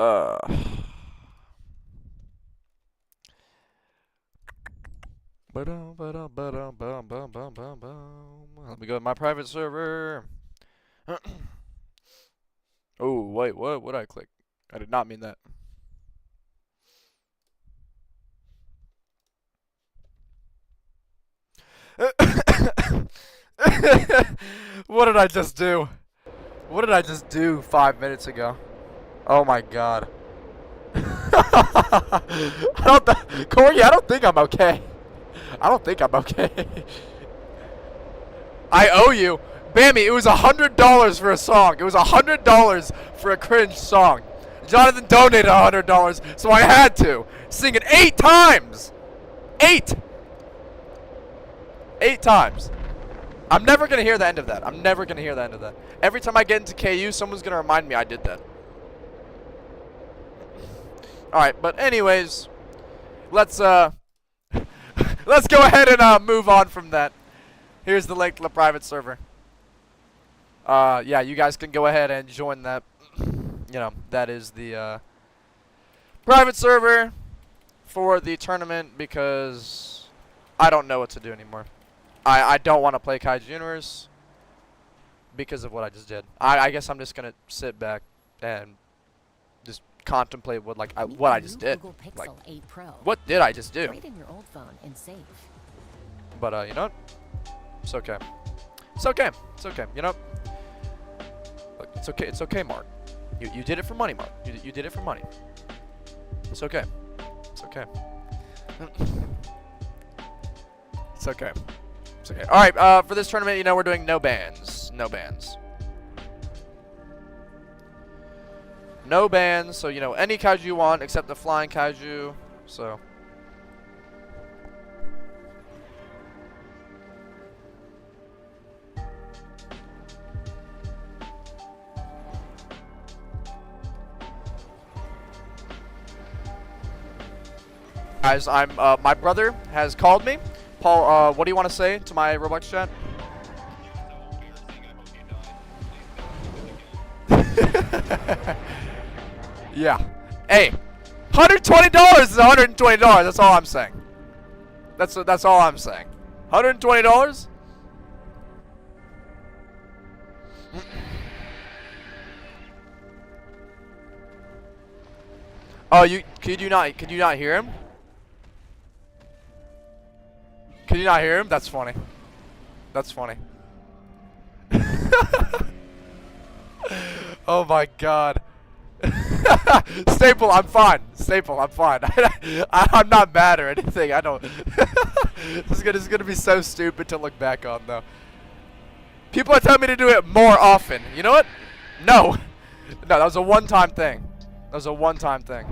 Uh. Let me go to my private server. Oh, wait, what did I click? I did not mean that. What did I just do? What did I just do 5 minutes ago? Oh my god. Corey, I don't think I'm okay. I don't think I'm okay. I owe you. Bammy, it was $100 for a song. It was $100 for a cringe song. Jonathan donated $100, so I had to sing it 8 times. 8 times. I'm never gonna hear the end of that. I'm never gonna hear the end of that. Every time I get into KU, someone's gonna remind me I did that. Alright, but anyways, let's go ahead and move on from that. Here's the link to the private server. Yeah, you guys can go ahead and join that. You know, that is the private server for the tournament because I don't know what to do anymore. I don't want to play Kaiju Universe because of what I just did. I guess I'm just gonna sit back and just contemplate what what I just did. Like, what did I just do? In your old phone and save. But you know what? It's okay. It's okay. It's okay. You know. Look, it's okay. It's okay, Mark. You did it for money, Mark. You did it for money. It's okay. It's okay. It's okay. It's okay. All right. For this tournament, you know, we're doing no bans. No bans. No bans. So you know, any kaiju you want except the flying kaiju. So. Guys, my brother has called me. Paul, what do you want to say to my Roblox chat? Yeah. Hey, $120 is $120. That's all I'm saying. That's all I'm saying. $120. Oh, could you not hear him? Can you not hear him? That's funny. That's funny. Oh my god. Staple, I'm fine. Staple, I'm fine. I'm not mad or anything. I don't. This is gonna be so stupid to look back on, though. People are telling me to do it more often. You know what? No. No, that was a one-time thing. That was a one-time thing.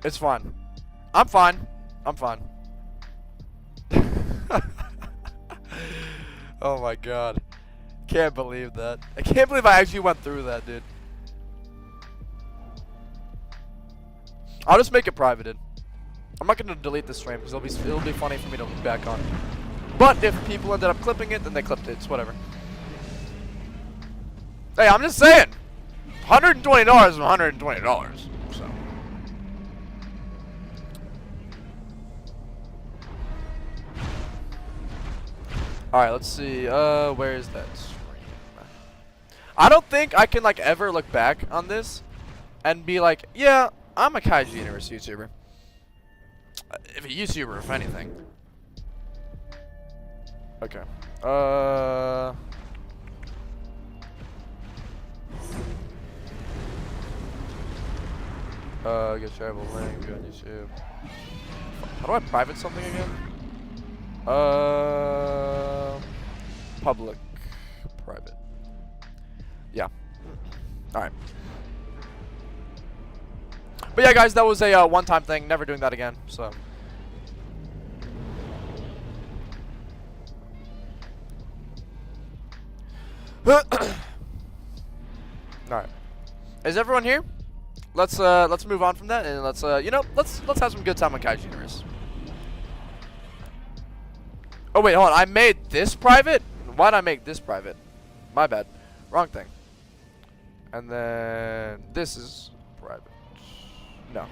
It's fine. I'm fine. I'm fine. Oh my god. Can't believe that. I can't believe I actually went through that, dude. I'll just make it privated. I'm not gonna delete the stream because it'll be funny for me to look back on. But if people ended up clipping it, then they clipped it. It's whatever. Hey, I'm just saying. $120 is $120. So. Alright, let's see. Where is that stream? I don't think I can ever look back on this and be like, yeah, I'm a Kaiju Universe YouTuber. If a YouTuber, if anything. Okay. Get travel link on YouTube. How do I private something again? Public, private. Yeah. All right. But yeah, guys, that was a one-time thing. Never doing that again. So. All right. Is everyone here? Let's move on from that and let's have some good time on Kaiju Universe. Oh, wait, hold on. I made this private? Why did I make this private? My bad. Wrong thing. And then this is private. No.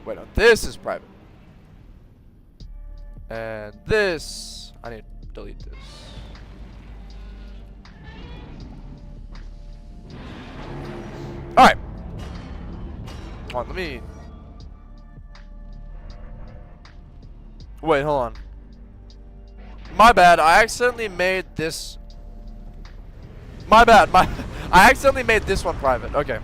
Wait, no. This is private. And this... I need to delete this. Alright. Hold on, let me... Wait, hold on. My bad, I accidentally made this... My bad, I accidentally made this one private. Okay.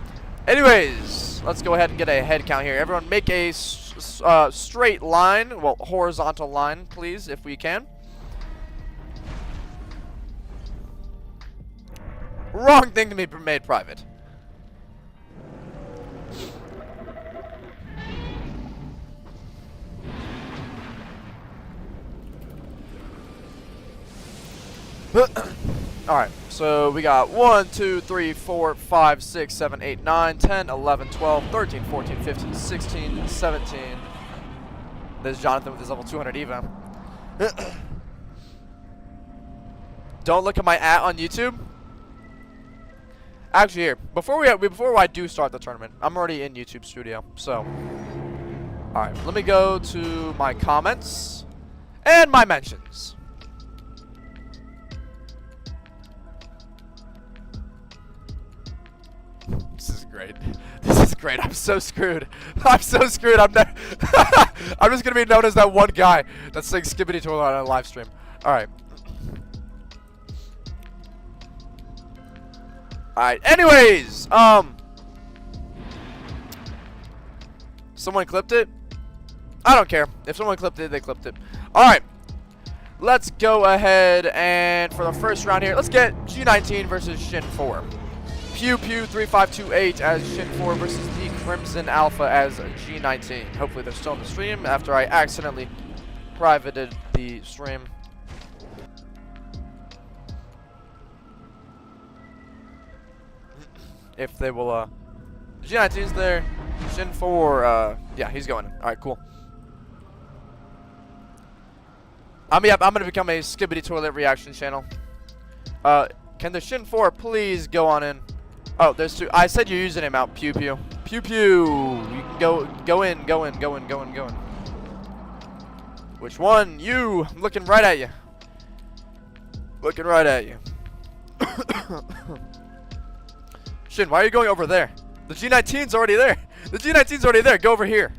Anyways, let's go ahead and get a head count here. Everyone make a straight line. Well, horizontal line, please, if we can. Wrong thing to be made private. Alright, so we got 1, 2, 3, 4, 5, 6, 7, 8, 9, 10, 11, 12, 13, 14, 15, 16, 17. There's Jonathan with his level 200 Eva. Don't look at my on YouTube. Actually, here, before I do start the tournament, I'm already in YouTube Studio, so. Alright, let me go to my comments and my mentions. This is great. This is great. I'm so screwed. I'm so screwed. I'm just gonna be known as that one guy that's saying skibbity toilet on a live stream. Alright. Alright. Anyways, someone clipped it? I don't care. If someone clipped it, they clipped it. Alright. Let's go ahead and for the first round here, let's get G19 versus Shin 4. Pew Pew 3528 as Shin 4 versus the Crimson Alpha as G19. Hopefully they're still in the stream after I accidentally privated the stream. If they will, G19's there. Shin 4, yeah, he's going. Alright, cool. I'm gonna become a skibbity toilet reaction channel. Can the Shin 4 please go on in? Oh, there's two. I said your username out. Pew Pew. Pew Pew. You can go in. Which one? You. I'm looking right at you. Looking right at you. Shin, why are you going over there? The G19's already there. The G19's already there. Go over here.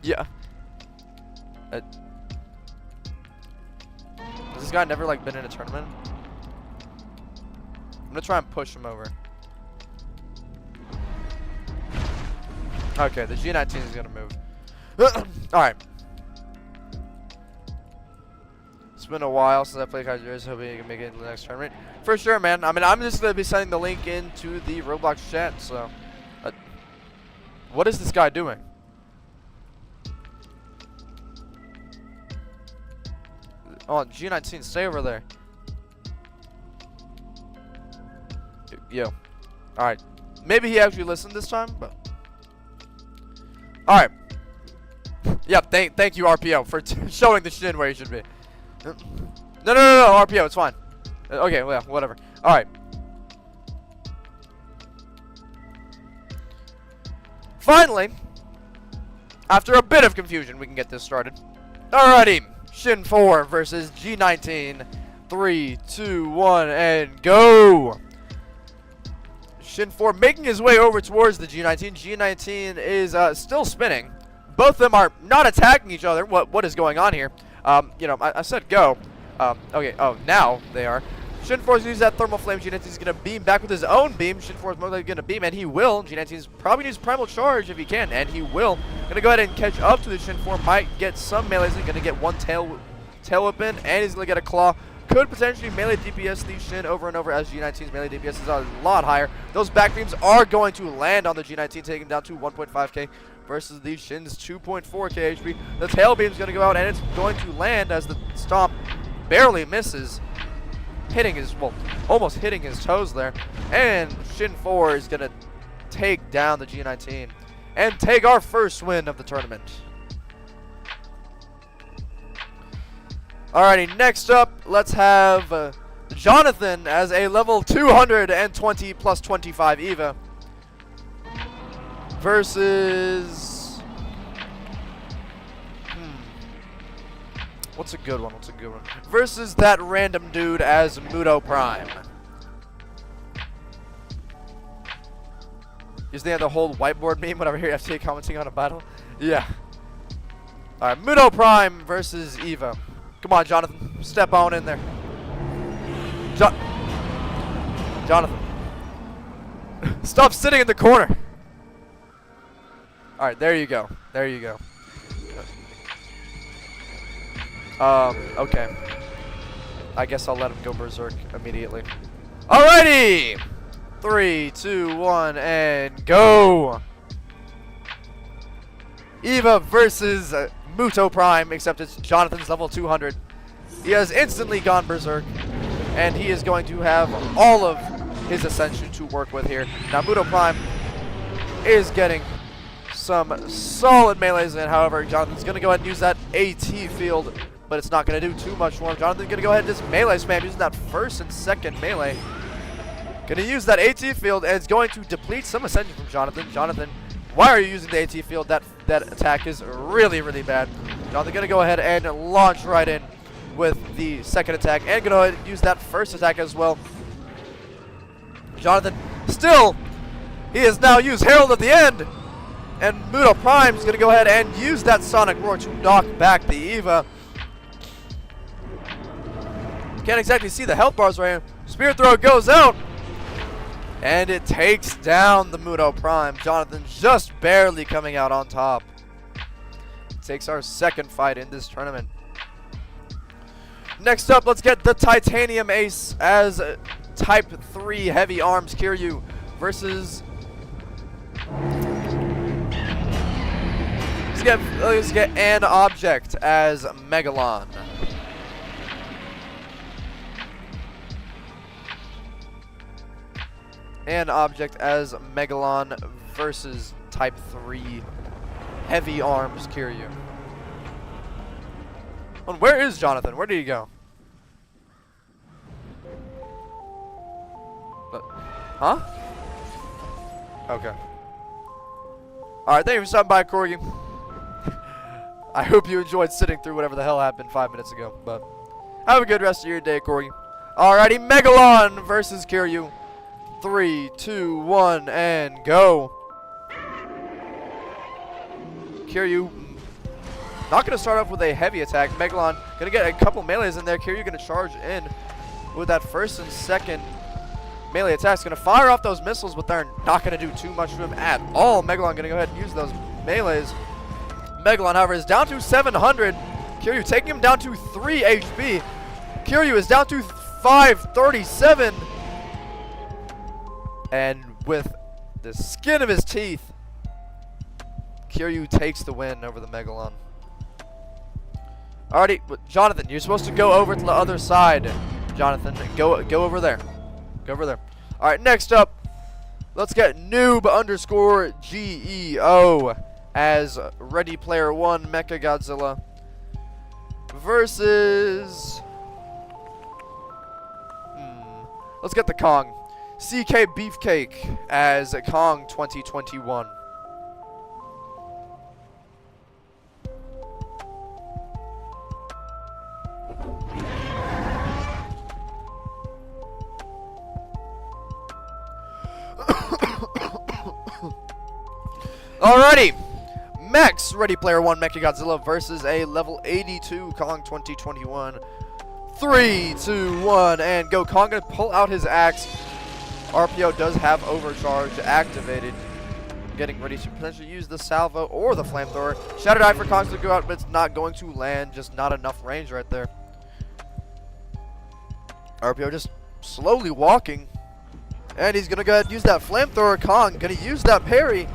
Yeah. Has this guy never like been in a tournament? I'm gonna try and push him over. Okay, the G19 is gonna move. Alright. It's been a while since I played Kaiju, so hoping you can make it into the next tournament. For sure, man. I mean, I'm just gonna be sending the link into the Roblox chat, so. What is this guy doing? Oh, G19, stay over there. Yo. Alright. Maybe he actually listened this time, but. Alright. Yeah, thank you, RPO, for showing the Shin where he should be. No, RPO, it's fine. Okay, well, whatever. Alright. Finally, after a bit of confusion, we can get this started. Alrighty. Shin 4 versus G19. 3, 2, 1, and go! Shin 4 making his way over towards the G19. G19 is still spinning. Both of them are not attacking each other. What is going on here? You know, I said go. Okay, oh, now they are. Shin 4 is going to use that thermal flame. G19 is going to beam back with his own beam. Shin 4 is most likely going to beam, and he will. G19 is probably use primal charge if he can, and he will. Going to go ahead and catch up to the Shin 4. Might get some melees. He's going to get one tail whipping, and he's going to get a claw. Could potentially melee DPS the Shin over and over as G19's melee DPS is a lot higher. Those back beams are going to land on the G19, taking him down to 1.5k versus the Shin's 2.4k HP. The tail beam is going to go out, and it's going to land as the stomp barely misses. Hitting his, well, almost hitting his toes there. And Shin 4 is going to take down the G19. and take our first win of the tournament. Alrighty, next up, let's have Jonathan as a level 220 plus 25 EVA versus... What's a good one? Versus that random dude as Muto Prime. Is they have the whole whiteboard meme whenever I hear FTA commenting on a battle? Yeah. Alright, Muto Prime versus Eva. Come on, Jonathan. Step on in there. Jonathan. Stop sitting in the corner. Alright, there you go. There you go. Okay. I guess I'll let him go berserk immediately. Alrighty! 3, 2, 1, and go! Eva versus Muto Prime, except it's Jonathan's level 200. He has instantly gone berserk, and he is going to have all of his ascension to work with here. Now, Muto Prime is getting some solid melees in. However, Jonathan's going to go ahead and use that AT field, but it's not going to do too much for him. Jonathan's going to go ahead and just melee spam using that first and second melee. Going to use that AT field, and it's going to deplete some ascension from Jonathan. Jonathan, why are you using the AT field? That attack is really, really bad. Jonathan going to go ahead and launch right in with the second attack, and going to go ahead and use that first attack as well. Jonathan still, he has now used Herald at the end, and Muto Prime is going to go ahead and use that Sonic Roar to knock back the Eva. Can't exactly see the health bars right here. Spirit Throw goes out, and it takes down the Muto Prime. Jonathan just barely coming out on top. Takes our second fight in this tournament. Next up, let's get the Titanium Ace as Type 3 Heavy Arms Kiryu versus... Let's get an object as Megalon. An object as Megalon versus Type 3 Heavy Arms Kiryu. Well, where is Jonathan? Where did he go? Huh? Okay. Alright, thank you for stopping by, Corgi. I hope you enjoyed sitting through whatever the hell happened 5 minutes ago. But have a good rest of your day, Corgi. Alrighty, Megalon versus Kiryu. 3, 2, 1, and go. Kiryu not going to start off with a heavy attack. Megalon going to get a couple melees in there. Kiryu going to charge in with that first and second melee attacks. Going to fire off those missiles, but they're not going to do too much to him at all. Megalon going to go ahead and use those melees. Megalon, however, is down to 700. Kiryu taking him down to 3 HP. Kiryu is down to 537. And with the skin of his teeth, Kiryu takes the win over the Megalon. Alrighty, Jonathan, you're supposed to go over to the other side. Jonathan, go over there. Go over there. Alright, next up, let's get noob_GEO as Ready Player One Mecha Godzilla versus... Let's get the Kong. CK Beefcake as Kong 2021. Alrighty, Max Ready Player One Mechagodzilla versus a level 82 Kong 2021. 3, 2, 1, and go. Kong gonna pull out his axe. RPO does have overcharge activated. Getting ready to potentially use the salvo or the flamethrower. Shadow Dive for Kong to go out, but it's not going to land. Just not enough range right there. RPO just slowly walking. And he's gonna go ahead and use that flamethrower. Kong gonna use that parry.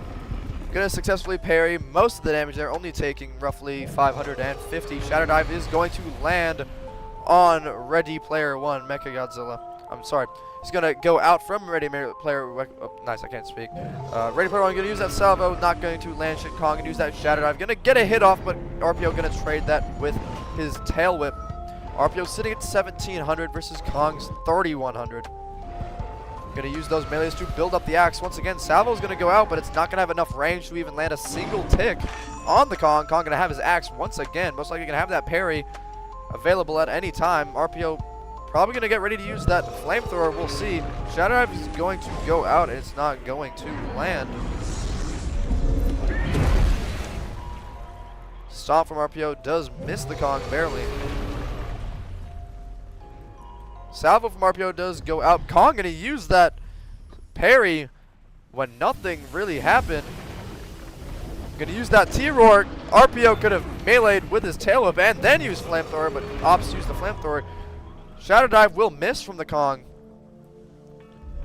Gonna successfully parry most of the damage there, only taking roughly 550. Shadow Dive is going to land on Ready Player One Mechagodzilla. I'm sorry. He's going to go out from Ready Player. Oh, nice, I can't speak. Ready Player One going to use that salvo. Not going to land shit. Kong and use that Shadow Dive. Going to get a hit off, but RPO going to trade that with his Tail Whip. RPO sitting at 1,700 versus Kong's 3,100. Going to use those melees to build up the axe. Once again, salvo is going to go out, but it's not going to have enough range to even land a single tick on the Kong. Kong going to have his axe once again. Most likely going to have that parry available at any time. RPO probably going to get ready to use that flamethrower. We'll see. Shadow Dive is going to go out. It's not going to land. Stomp from RPO does miss the Kong barely. Salvo from RPO does go out. Kong going to use that parry when nothing really happened. Going to use that T-Roar. RPO could have meleeed with his tail whip and then use flamethrower, but opts use the flamethrower. Shadow Dive will miss from the Kong.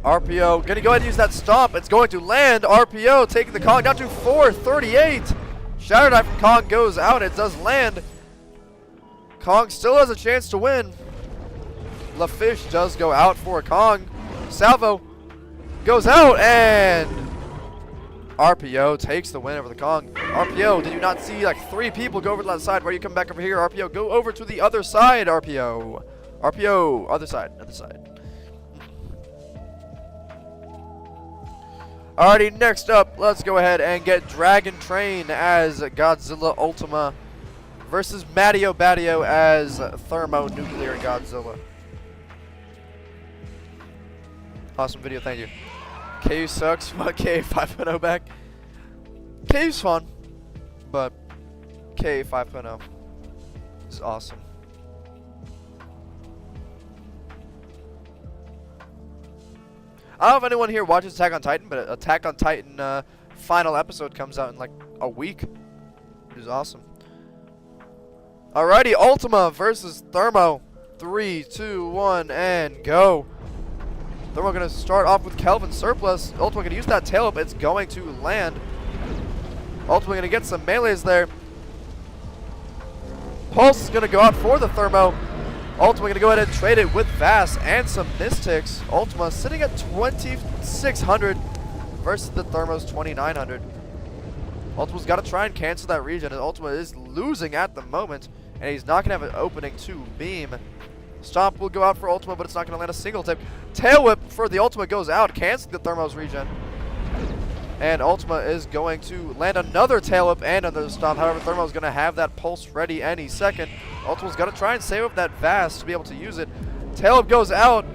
RPO going to go ahead and use that stomp. It's going to land. RPO taking the Kong down to 438. Shadow Dive from Kong goes out. It does land. Kong still has a chance to win. LaFish does go out for Kong. Salvo goes out, and RPO takes the win over the Kong. RPO, did you not see like 3 people go over to that side? Where you come back over here? RPO, go over to the other side. RPO. RPO, other side, other side. Alrighty, next up, let's go ahead and get Dragon Train as Godzilla Ultima versus Mattio Battio as Thermonuclear Godzilla. Awesome video, thank you. KU sucks, but KA 5.0 back. KU's fun, but KA 5.0 is awesome. I don't know if anyone here watches Attack on Titan, but Attack on Titan final episode comes out in like a week, which is awesome. Alrighty, Ultima versus Thermo. 3, 2, 1, and go. Thermo going to start off with Kelvin Surplus. Ultima going to use that tail up. It's going to land. Ultima going to get some melees there. Pulse is going to go out for the Thermo. Ultima going to go ahead and trade it with Vast and some Mystics. Ultima sitting at 2,600 versus the Thermo's 2,900. Ultima's got to try and cancel that regen, and Ultima is losing at the moment, and he's not going to have an opening to beam. Stomp will go out for Ultima, but it's not going to land a single tip. Tail Whip for the Ultima goes out, canceling the Thermo's regen. And Ultima is going to land another Tail Whip and another Stomp. However, Thermo's going to have that Pulse ready any second. Ultima's got to try and save up that Vast to be able to use it. Tail Whip goes out,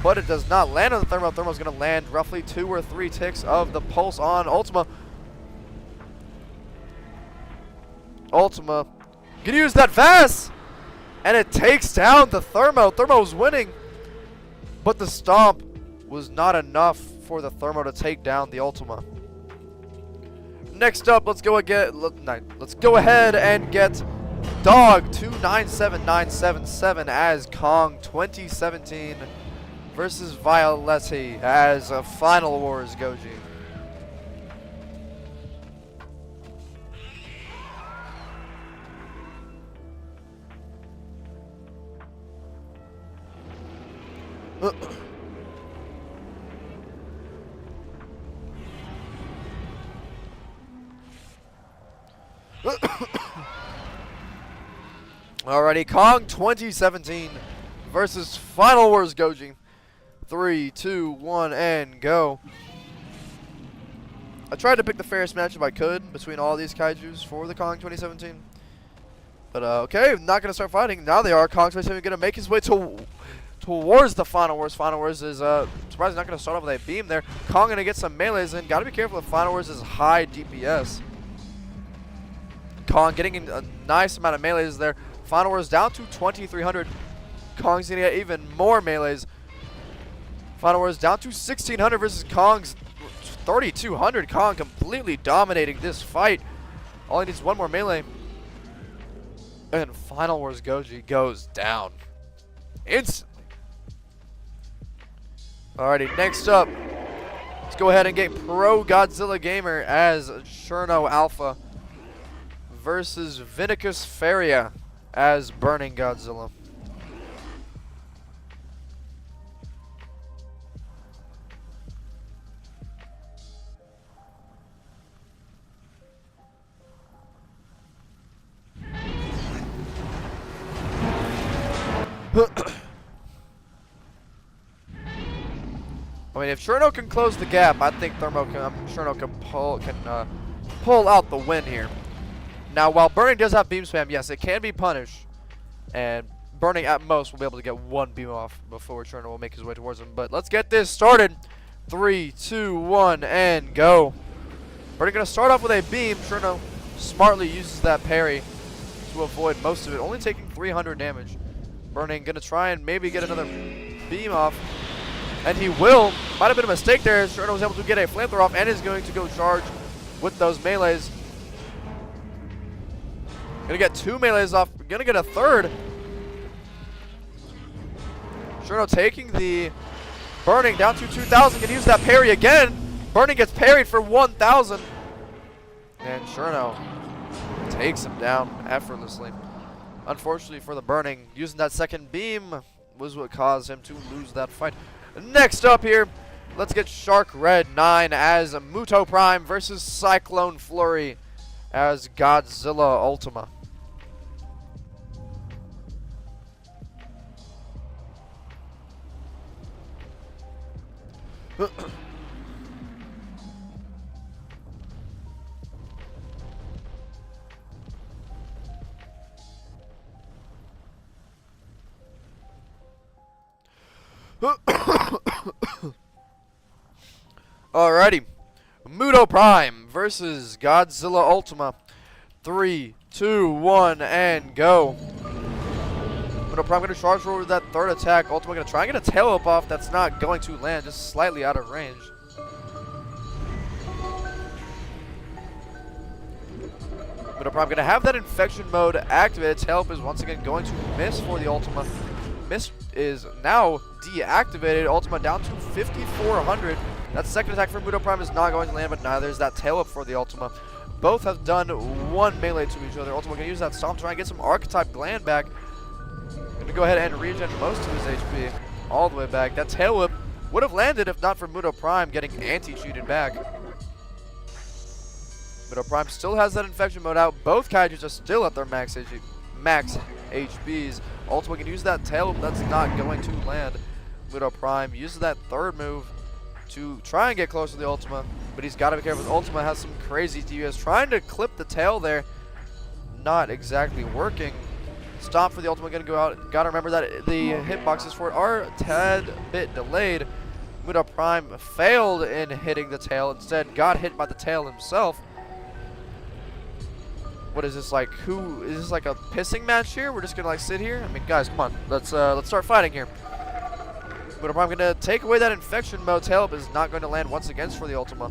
but it does not land on the Thermo. Thermo's going to land roughly 2 or 3 ticks of the Pulse on Ultima. Ultima can use that Vast, and it takes down the Thermo. Thermo's winning, but the Stomp was not enough for the Thermo to take down the Ultima. Next up, let's go ahead and get Dog 297977 as Kong 2017 versus Violetti as Final Wars Goji. Alrighty, Kong 2017 versus Final Wars Goji. 3, 2, 1, and go. I tried to pick the fairest matchup I could between all these Kaijus for the Kong 2017. But okay, not going to start fighting. Now they are. Kong 2017 going to make his way towards the Final Wars. Final Wars is surprisingly not going to start off with a beam there. Kong going to get some melees in. Got to be careful if Final Wars is high DPS. Kong getting a nice amount of melees there. Final Wars down to 2,300. Kong's going to get even more melees. Final Wars down to 1,600 versus Kong's 3,200. Kong completely dominating this fight. All he needs is one more melee. And Final Wars Goji goes down instantly. Alrighty, next up, let's go ahead and get Pro Godzilla Gamer as Cherno Alpha versus Vinicus Feria as Burning Godzilla. I mean, if Cherno can close the gap, I think Cherno can pull out the win here. Now, while Burning does have beam spam, yes, it can be punished, and Burning at most will be able to get one beam off before Cherno will make his way towards him. But let's get this started. 3, 2, 1, and go. Burning gonna start off with a beam. Cherno smartly uses that parry to avoid most of it, only taking 300 damage. Burning gonna try and maybe get another beam off. And he will. Might have been a mistake there. Cherno was able to get a flamethrower off and is going to go charge with those melees. Gonna get 2 melees off. Gonna get a third. Cherno taking the Burning down to 2,000. Can use that parry again. Burning gets parried for 1,000. And Cherno takes him down effortlessly. Unfortunately for the Burning, using that second beam was what caused him to lose that fight. Next up here, let's get Shark Red 9 as Muto Prime versus Cyclone Flurry as Godzilla Ultima. Alrighty, Muto Prime versus Godzilla Ultima. 3, 2, 1, and go. Muto Prime gonna charge forward with that third attack. Ultima gonna try and get a tail whip off. That's not going to land, just slightly out of range. Muto Prime gonna have that infection mode activated. Tail whip is once again going to miss for the Ultima. Miss is now deactivated. Ultima down to 5,400. That second attack for Muto Prime is not going to land, but neither is that tail whip for the Ultima. Both have done one melee to each other. Ultima gonna use that stomp to try and get some archetype gland back. Gonna go ahead and regen most of his HP all the way back. That tail whip would have landed if not for Muto Prime getting anti-cheated back. Muto Prime still has that infection mode out. Both Kaijus are still at their max HPs. Ultima can use that tail whip. That's not going to land. Muto Prime uses that third move to try and get close to the Ultima, but he's got to be careful. The Ultima has some crazy DPS. Trying to clip the tail there, not exactly working. Stop for the Ultima, gonna go out. Gotta remember that the hitboxes for it are a tad bit delayed. Muto Prime failed in hitting the tail, instead got hit by the tail himself. What is this like? Who is this, like a pissing match here? We're just gonna like sit here? I mean, guys, come on. Let's start fighting here. Muto Prime gonna take away that infection mode. Tail whip is not going to land once again for the Ultima.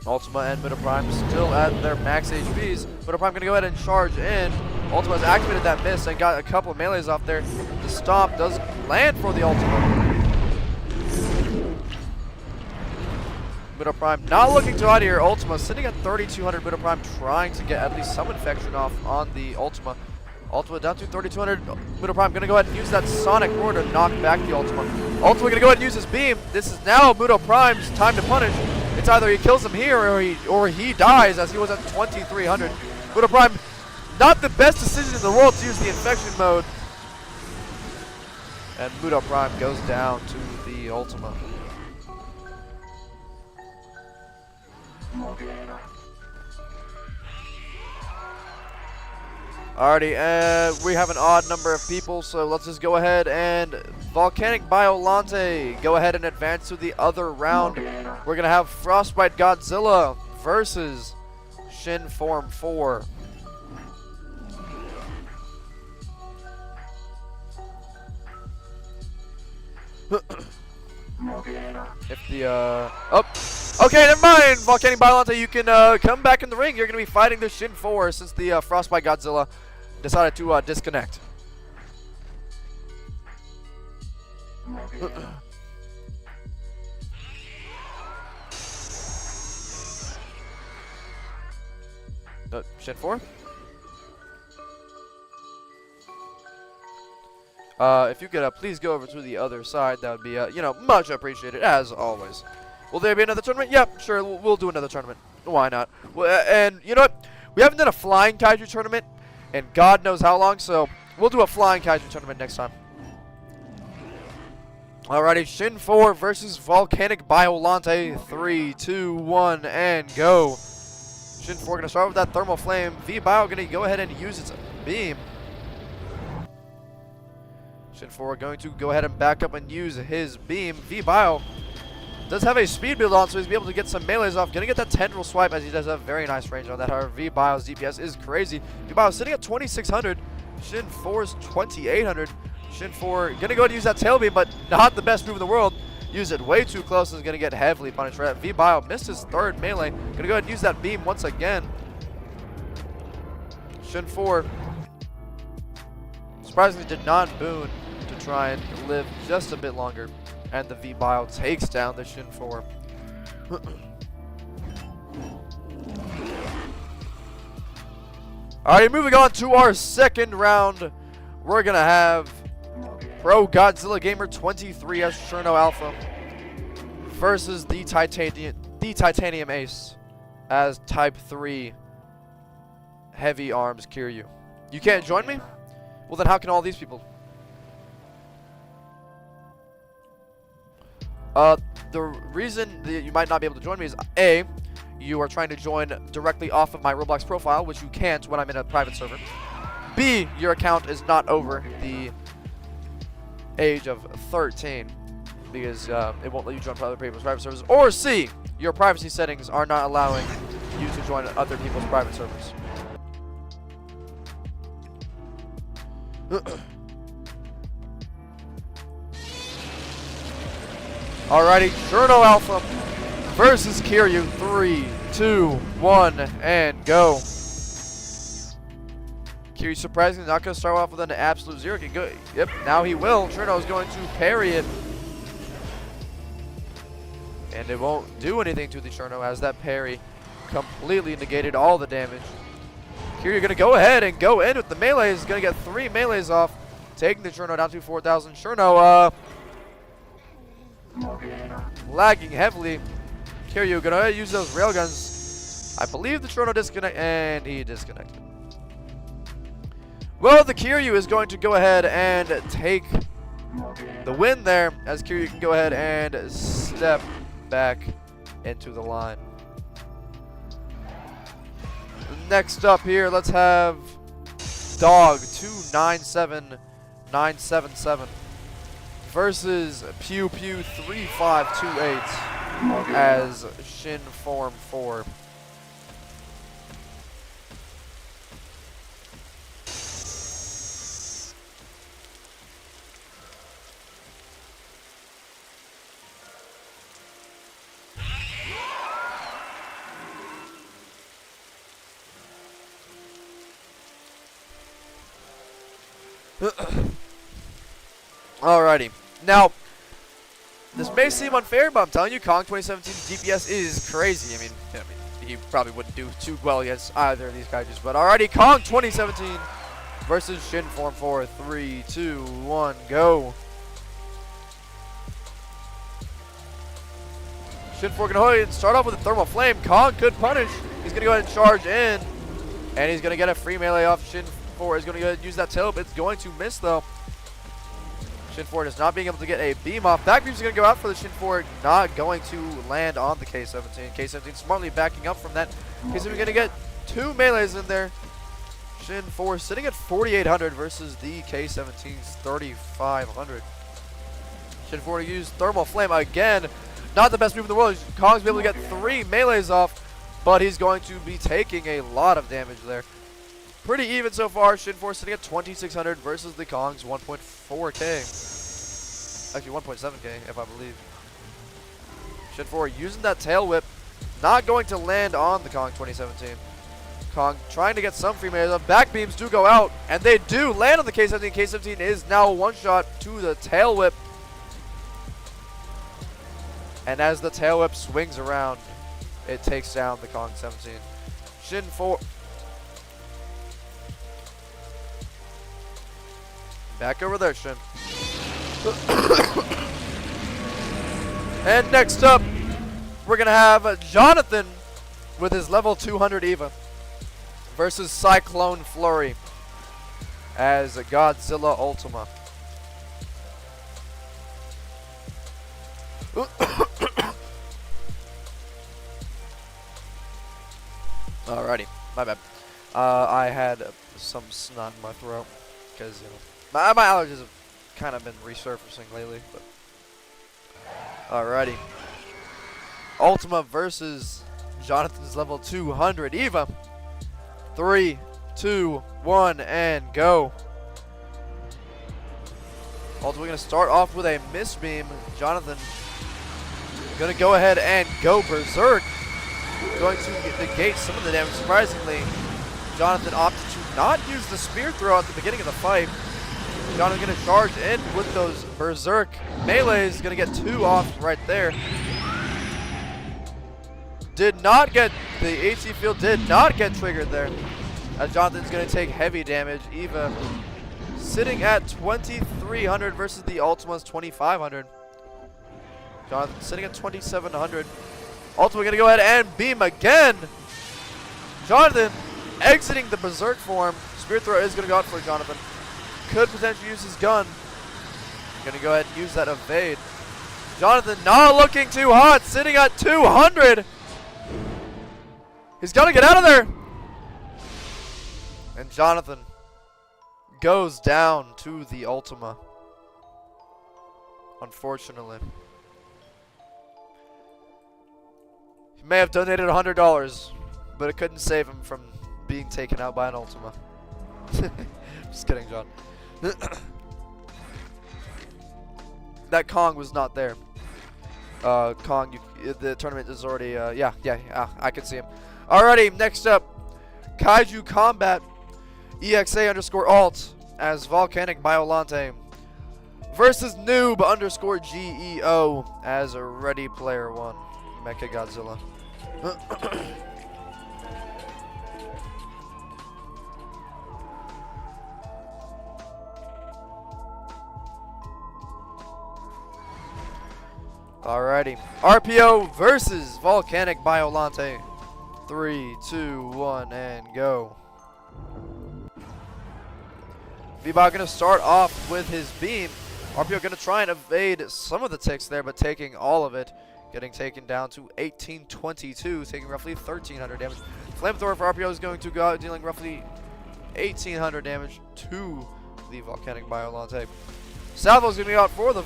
Ultima and Muto Prime still at their max HPs. Muto Prime gonna go ahead and charge in. Ultima's activated that miss and got a couple of melees off there. The stomp does land for the Ultima. Muto Prime not looking too hot here. Ultima sitting at 3,200. Muto Prime trying to get at least some infection off on the Ultima. Ultima down to 3,200. Muto Prime gonna go ahead and use that Sonic Roar to knock back the Ultima. Ultima gonna go ahead and use his beam. This is now Muto Prime's time to punish. It's either he kills him here or he dies, as he was at 2,300. Muto Prime, not the best decision in the world to use the infection mode. And Muto Prime goes down to the Ultima. Alrighty, we have an odd number of people, so let's just go ahead and Volcanic Biolante go ahead and advance to the other round. We're gonna have Frostbite Godzilla versus Shin Form 4. If the okay, never mind, Volcanic Biolante, you can come back in the ring. You're gonna be fighting the Shin 4 since the Frostbite Godzilla decided to disconnect. Shin 4? If you could please go over to the other side, that would be, you know, much appreciated, as always. Will there be another tournament? Yep, sure, we'll do another tournament. Why not? Well, and you know what? We haven't done a flying Kaiju tournament in God knows how long, so we'll do a flying Kaiju tournament next time. Alrighty, Shin 4 versus Volcanic Biolante. 3, 2, 1, and go. Shin 4 gonna start with that Thermal Flame. V-Bio gonna go ahead and use its beam. Shin 4 going to go ahead and back up and use his beam. V-Bio does have a speed build on, so he's be able to get some melees off. Gonna get that tendril swipe, as he does have very nice range on that. However, V-Bio's DPS is crazy. V-Bio sitting at 2600. Shin 4's 2800. Shin 4 gonna go ahead and use that tail beam, but not the best move in the world. Use it way too close and is gonna get heavily punished for that. V-Bio missed his third melee. Gonna go ahead and use that beam once again. Shin 4 surprisingly did not boon to try and live just a bit longer. And the V-Bio takes down the Shin 4. Alright, moving on to our second round. We're gonna have Pro Godzilla Gamer 23 as Cherno Alpha versus the Titanium Ace as Type 3 Heavy Arms Kiryu. You can't join me? Well, then how can all these people? The reason that you might not be able to join me is A, you are trying to join directly off of my Roblox profile, which you can't when I'm in a private server. B, your account is not over the age of 13 because it won't let you join other people's private servers. Or C, your privacy settings are not allowing you to join other people's private servers. Alrighty, Cherno Alpha versus Kiryu. 3, 2, 1, and go. Kiryu surprisingly not going to start off with an absolute zero. Can go. Yep, now he will. Cherno is going to parry it. And it won't do anything to the Cherno as that parry completely negated all the damage. Kiryu going to go ahead and go in with the melee. He's going to get 3 melees off, taking the Cherno down to 4,000. Cherno, lagging heavily. Kiryu going to use those railguns. I believe the Cherno disconnect, and he disconnected. Well, the Kiryu is going to go ahead and take the win there, as Kiryu can go ahead and step back into the line. Next up here, let's have Dog 297977 versus Pew Pew 3528 as Shin Form 4. Alrighty. Now, this may seem unfair, but I'm telling you, Kong 2017's DPS is crazy. I mean, he probably wouldn't do too well against either of these Kaijus. But alrighty, Kong 2017 versus Shin Form 4. 3, 2, 1, go. Shin 4 gonna go ahead and start off with a Thermal Flame. Kong could punish. He's gonna go ahead and charge in. And he's gonna get a free melee off. Shin 4 is gonna go ahead and use that tail. It's going to miss though. Shin 4 is not being able to get a beam off. Back beam's going to go out for the Shin 4, not going to land on the K17. K17 smartly backing up from that. K17 going to get 2 melees in there. Shin 4 sitting at 4,800 versus the K17's 3,500. Shin 4 to use Thermal Flame again. Not the best move in the world. Kong's be able to get 3 melees off, but he's going to be taking a lot of damage there. Pretty even so far. Shin 4 sitting at 2,600 versus the Kong's 1.4k. Actually 1.7k if I believe. Shin 4 using that tail whip. Not going to land on the Kong 2017. Kong trying to get some free melee. Back beams do go out, and they do land on the K17. K17 is now one shot to the tail whip. And as the tail whip swings around, it takes down the Kong 17. Shin 4. Back over there, Shin. And next up, we're going to have Jonathan with his level 200 Eva versus Cyclone Flurry. as Godzilla Ultima. Alrighty, my bad. I had some snot in my throat because my allergies have kind of been resurfacing lately. But alrighty, Ultima versus Jonathan's level 200 Eva. 3, 2, 1, and go. Ultima gonna start off with a mist beam. Jonathan gonna go ahead and go berserk. Going to negate some of the damage. Surprisingly, Jonathan opted to not use the spear throw at the beginning of the fight. Jonathan gonna charge in with those berserk melees. Gonna get 2 off right there. Did not get the AC field. Did not get triggered there. As Jonathan's gonna take heavy damage. Eva sitting at 2,300 versus the Ultima's 2,500. Jonathan sitting at 2,700. Ultima gonna go ahead and beam again. Jonathan exiting the berserk form. Spear throw is gonna go out for Jonathan. Could potentially use his gun. Gonna go ahead and use that evade. Jonathan not looking too hot, sitting at 200. He's gonna get out of there. And Jonathan goes down to the Ultima. Unfortunately. He may have donated $100, but it couldn't save him from being taken out by an Ultima. Just kidding, John. That Kong was not there. Kong, the tournament is already, yeah, I can see him. Alrighty, next up, Kaiju Combat EXA_alt as Volcanic Biolante versus Noob _GEO as a Ready Player One Mecha Godzilla. Alrighty, RPO versus Volcanic Biolante. 3, 2, 1, and go. V-Bio gonna start off with his beam. RPO gonna try and evade some of the ticks there, but taking all of it. Getting taken down to 1822, taking roughly 1,300 damage. Flamethrower for RPO is going to go out, dealing roughly 1,800 damage to the Volcanic Biolante. Salvo is gonna be out for the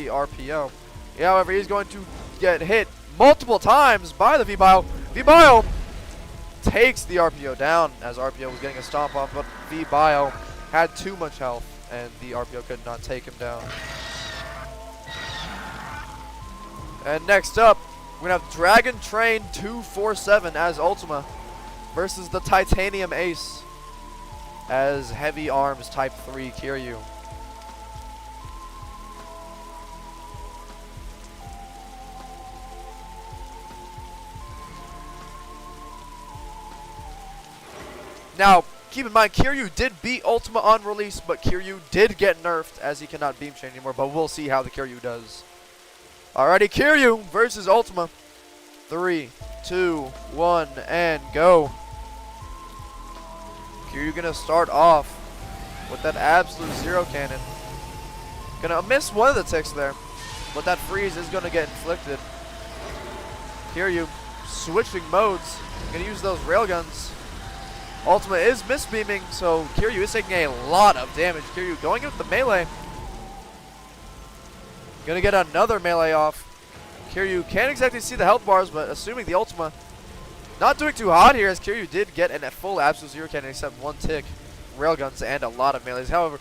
RPO. Yeah, however, he's going to get hit multiple times by the V-Bio. V-Bio takes the RPO down as RPO was getting a stomp off, but V-Bio had too much health and the RPO could not take him down. And next up, we're going to have Dragon Train 247 as Ultima versus the Titanium Ace as Heavy Arms Type 3 Kiryu. Now, keep in mind, Kiryu did beat Ultima on release, but Kiryu did get nerfed as he cannot beam chain anymore, but we'll see how the Kiryu does. Alrighty, Kiryu versus Ultima. 3, 2, 1, and go. Kiryu gonna start off with that absolute zero cannon. Gonna miss one of the ticks there, but that freeze is gonna get inflicted. Kiryu switching modes. Gonna use those railguns. Ultima is misbeaming, so Kiryu is taking a lot of damage. Kiryu going in with the melee. Gonna get another melee off. Kiryu can't exactly see the health bars, but assuming the Ultima not doing too hot here, as Kiryu did get a full absolute zero cannon except one tick, railguns, and a lot of melees. However,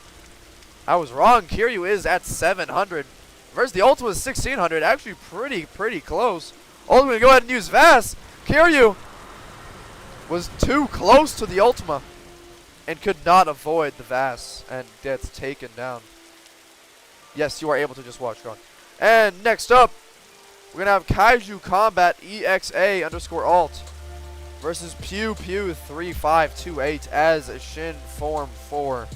I was wrong. Kiryu is at 700 versus the Ultima is 1600. Actually pretty close. Ultima gonna go ahead and use Vast. Kiryu was too close to the Ultima and could not avoid the Vast and gets taken down. Yes, you are able to just watch, Ron. And next up, we're going to have Kaiju Combat EXA_alt versus Pew Pew 3528 as Shin Form 4.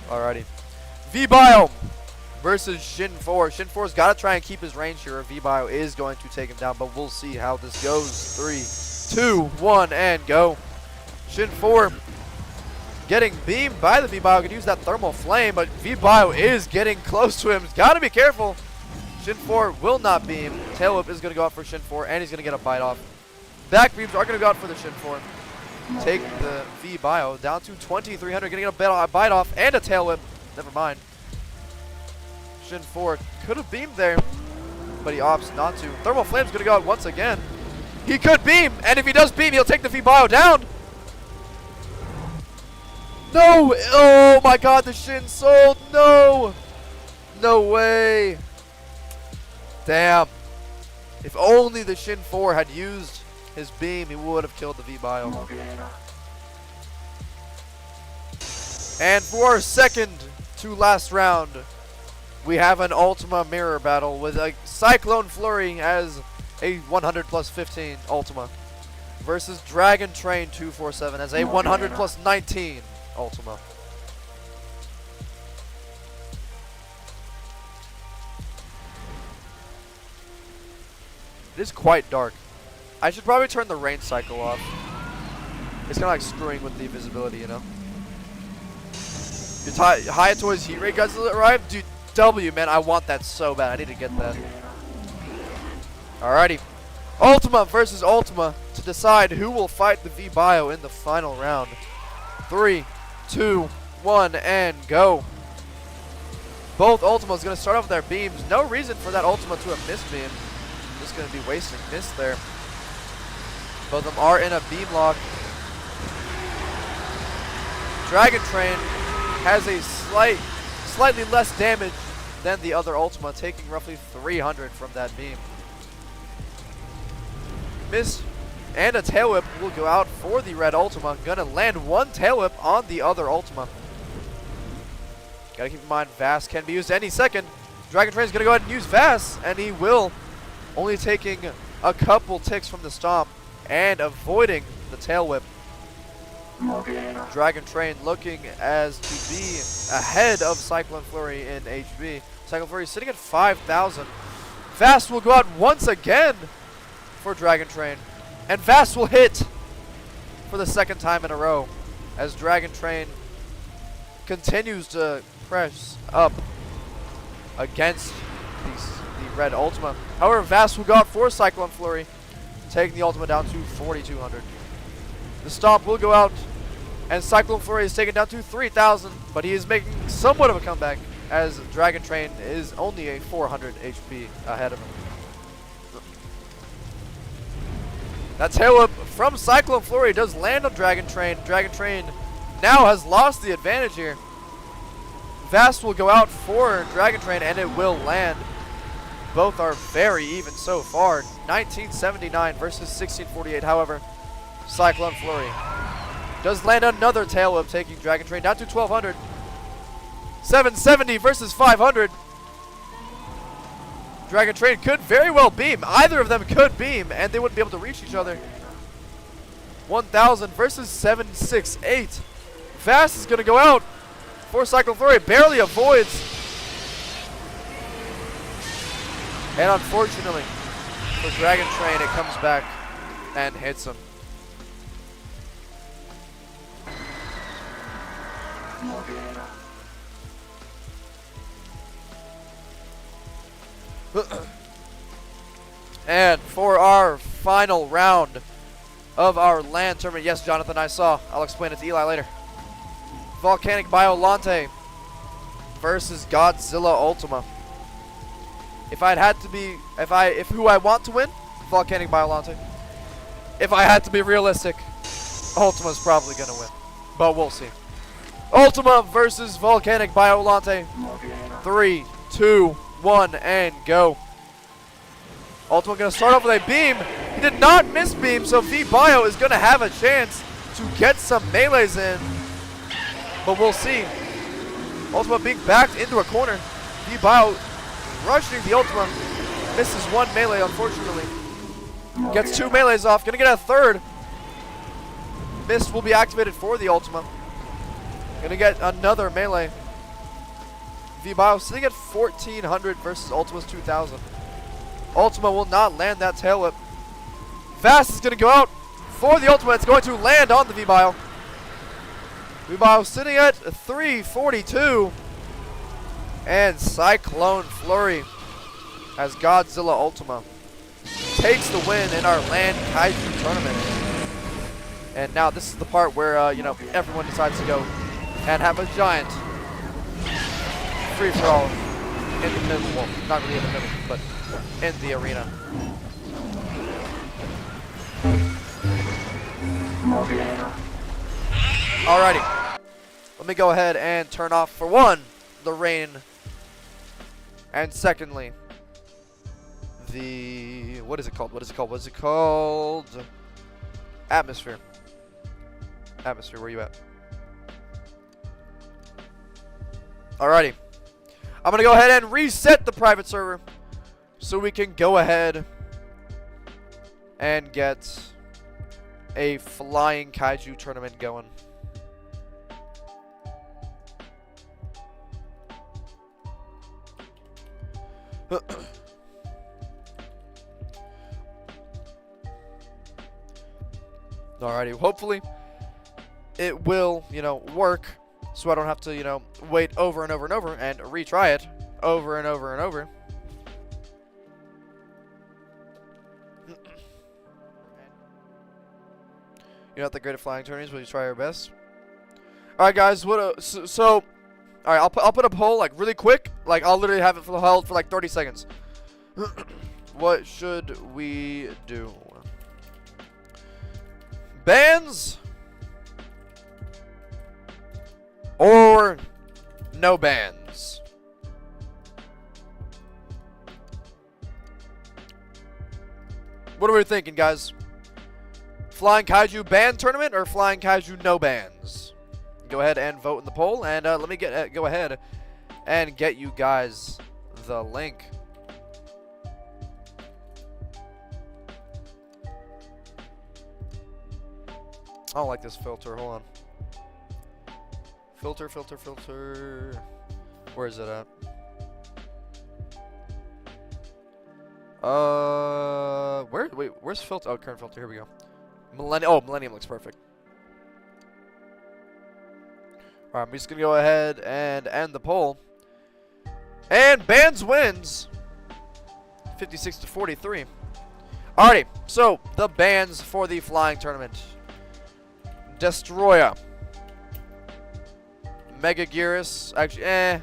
Alrighty. V-Bio versus Shin 4. Shin 4's got to try and keep his range here, or V-Bio is going to take him down, but we'll see how this goes. 3, 2, 1, and go. Shin 4 getting beamed by the V-Bio. Could use that thermal flame, but V-Bio is getting close to him. He's got to be careful. Shin 4 will not beam. Tail Whip is going to go out for Shin 4, and he's going to get a bite off. Back beams are going to go out for the Shin 4. Take the V-Bio down to 2,300. Going to get a bite off and a Tail Whip. Never mind. Shin 4 could have beamed there, but he opts not to. Thermal Flame's going to go out once again. He could beam, and if he does beam, he'll take the V-Bio down. No! Oh my god, the Shin sold. No! No way. Damn. If only the Shin 4 had used his beam, he would have killed the V-Bio. And for our second to last round, we have an Ultima mirror battle with a Cyclone Flurry as a 100 plus 15 Ultima versus Dragon Train 247 as a 100 plus 19 Ultima. It is quite dark. I should probably turn the rain cycle off. It's kind of like screwing with the visibility, you know? Your Hayatoy's Heat Ray guys arrived? Dude, W, man, I want that so bad. I need to get that. Alrighty. Ultima versus Ultima to decide who will fight the V-Bio in the final round. 3, 2, 1, and go. Both Ultimas going to start off with their beams. No reason for that Ultima to have missed beam. Just going to be wasting miss there. Both of them are in a beam lock. Dragon Train has a slightly less damage than the other Ultima, taking roughly 300 from that beam. Miss and a Tail Whip will go out for the red Ultima. Gonna land one Tail Whip on the other Ultima. Gotta keep in mind, Vast can be used any second. Dragon Train's gonna go ahead and use Vast, and he will. Only taking a couple ticks from the Stomp and avoiding the Tail Whip. Dragon Train looking as to be ahead of Cyclone Flurry in HB. Cyclone Flurry sitting at 5,000. Vast will go out once again for Dragon Train. And Vast will hit for the second time in a row as Dragon Train continues to press up against the red Ultima. However, Vast will go out for Cyclone Flurry, taking the Ultima down to 4,200. The Stomp will go out, and Cyclone Flurry is taken down to 3,000, but he is making somewhat of a comeback as Dragon Train is only a 400 HP ahead of him. That Tail Whip from Cyclone Flurry does land on Dragon Train. Dragon Train now has lost the advantage here. Vast will go out for Dragon Train, and it will land. Both are very even so far. 1979 versus 1648. However, Cyclone Flurry does land another Tail Whip, taking Dragon Train down to 1,200. 770 versus 500. Dragon Train could very well beam. Either of them could beam, and they wouldn't be able to reach each other. 1,000 versus 768. Vast is going to go out for Cyclone Flurry. Barely avoids. And unfortunately for Dragon Train, it comes back and hits him. And for our final round of our land tournament, yes, Jonathan, I saw. I'll explain it to Eli later. Volcanic Biolante versus Godzilla Ultima. If who I want to win, Volcanic Biolante. If I had to be realistic, Ultima's probably gonna win, but we'll see. Ultima versus Volcanic Biolante. 3, 2, 1, and go. Ultima gonna start off with a beam. He did not miss beam, so V-Bio is gonna have a chance to get some melees in. But we'll see. Ultima being backed into a corner. V-Bio rushing the Ultima. Misses one melee, unfortunately. Gets two melees off. Gonna get a third. Mist will be activated for the Ultima. Gonna get another melee. V-Bio sitting at 1400 versus Ultima's 2000. Ultima will not land that tail whip. Vast is gonna go out for the Ultima. It's going to land on the V-Bio. V-Bio sitting at 342. And Cyclone Flurry as Godzilla Ultima takes the win in our Land Kaiju tournament. And now this is the part where, you know, everyone decides to go and have a giant free-for-all in the middle. Well, not really in the middle, but in the arena. Alrighty. Let me go ahead and turn off, for one, the rain. And secondly, the... What is it called? What is it called? What is it called? Atmosphere. Atmosphere, where you at? Alrighty. I'm going to go ahead and reset the private server so we can go ahead and get a flying kaiju tournament going. Alrighty, hopefully it will, you know, work so I don't have to, you know, wait over and over and over and retry it over and over and over. You're not that great at flying tourneys, but you try your best. Alright guys, so alright, I'll put a poll like really quick. Like I'll literally have it held for like 30 seconds. What should we do? Bans or no bans? What are we thinking, guys? Flying Kaiju ban tournament or Flying Kaiju no bans? Go ahead and vote in the poll, and let me go ahead and get you guys the link. I don't like this filter. Hold on. Filter, filter, filter. Where is it at? Wait, where's filter? Oh, current filter. Here we go. Millennium looks perfect. Alright, I'm just gonna go ahead and end the poll. And bans wins 56 to 43. Alrighty, so the bans for the flying tournament. Destroyer. Mega Gearus. Actually,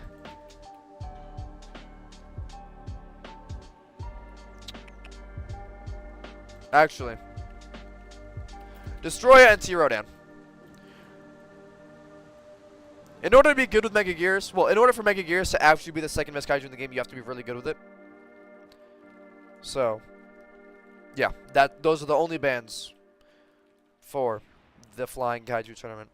Actually. Destroyer and T-Rodan. In order to be good with Mega Gearus, well, in order for Mega Gearus to actually be the second best kaiju in the game, you have to be really good with it. So, yeah, those are the only bans for the Flying Kaiju tournament.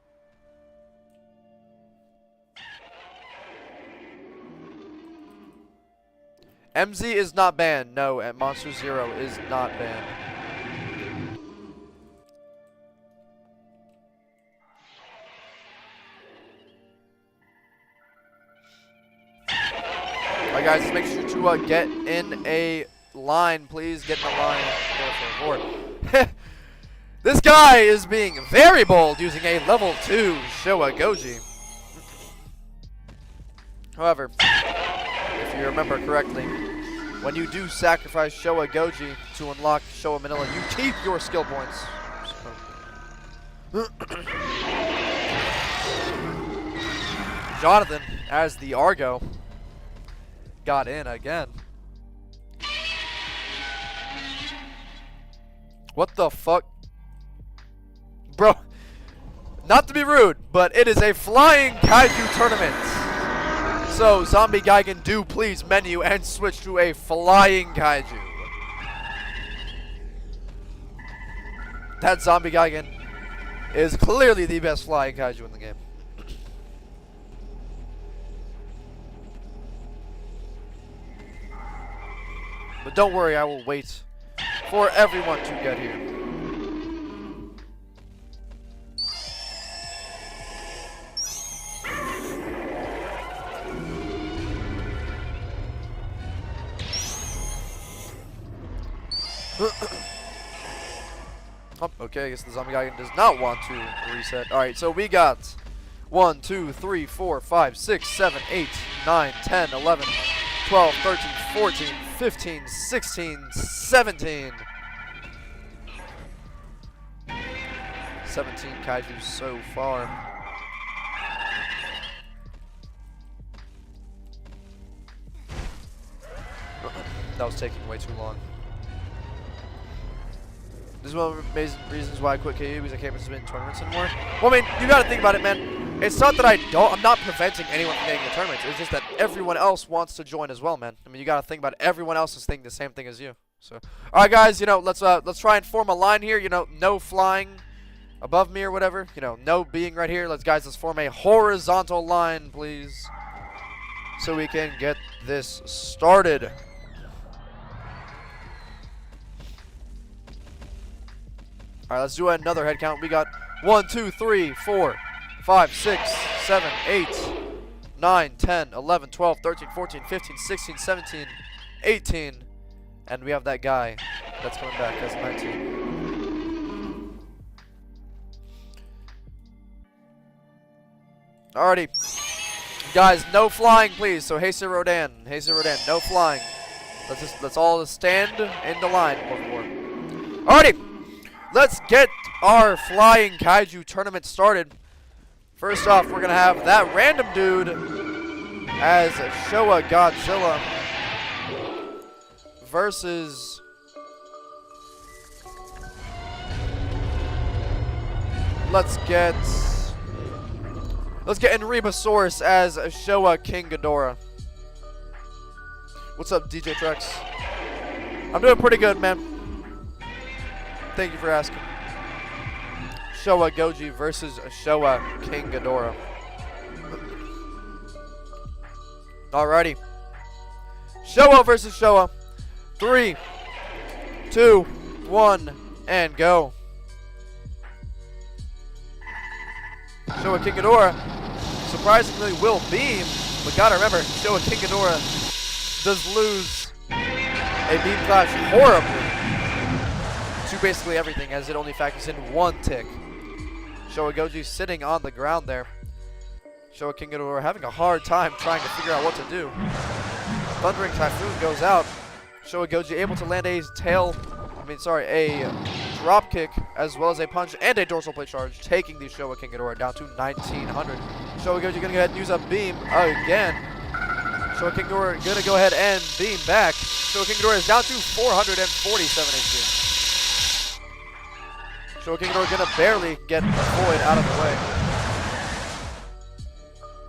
MZ is not banned. No, and Monster Zero is not banned. Alright guys, just make sure to get in a line, please. Get in a line. This guy is being very bold using a level 2 Showa Goji. However, if you remember correctly, when you do sacrifice Showa Goji to unlock Showa Manila, you keep your skill points. Jonathan, as the Argo, got in again. What the fuck? Bro, not to be rude, but it is a Flying Kaiju tournament. So, Zombie Gigan, do please menu and switch to a Flying Kaiju. That Zombie Gigan is clearly the best Flying Kaiju in the game. But don't worry, I will wait for everyone to get here. Oh, okay, I guess the zombie guy does not want to reset. Alright, so we got 1, 2, 3, 4, 5, 6, 7, 8, 9, 10, 11, 12, 13, 14, 15, 16, 17. 17 kaiju so far. That was taking way too long. This is one of the amazing reasons why I quit KU, because I can't participate in tournaments anymore. Well, I mean, you gotta think about it, man. It's not that I'm not preventing anyone from getting the tournaments. It's just that everyone else wants to join as well, man. I mean, you gotta think about it. Everyone else is thinking the same thing as you. So, all right, guys, you know, let's try and form a line here. You know, no flying above me or whatever. You know, no being right here. Let's form a horizontal line, please, so we can get this started. All right, let's do another head count. We got 1, 2, 3, 4, 5, 6, 7, 8, 9, 10, 11, 12, 13, 14, 15, 16, 17, 18. And we have that guy that's coming back as 19. Alrighty. Guys, no flying, please. So, Heisei Rodan, no flying. Let's all stand in the line, por favor. Alrighty. Let's get our flying kaiju tournament started. First off, we're going to have that random dude as Showa Godzilla versus let's get Enribasaurus as Showa King Ghidorah. What's up, DJ Trex? I'm doing pretty good, man. Thank you for asking. Showa Goji versus Showa King Ghidorah. Alrighty. Showa versus Showa. 3, 2, 1, and go. Showa King Ghidorah surprisingly will beam, but gotta remember, Showa King Ghidorah does lose a beam clash horribly to basically everything, as it only factors in 1 tick. Showa Goji sitting on the ground there. Showa King Ghidorah having a hard time trying to figure out what to do. Thundering Typhoon goes out. Showa Goji able to land a drop kick, as well as a punch and a dorsal plate charge, taking the Showa King Ghidorah down to 1900. Showa Goji gonna go ahead and use a beam again. Showa King Ghidorah gonna go ahead and beam back. Showa King Ghidorah is down to 447 HP. Showa King Ghidorah gonna barely get the void out of the way,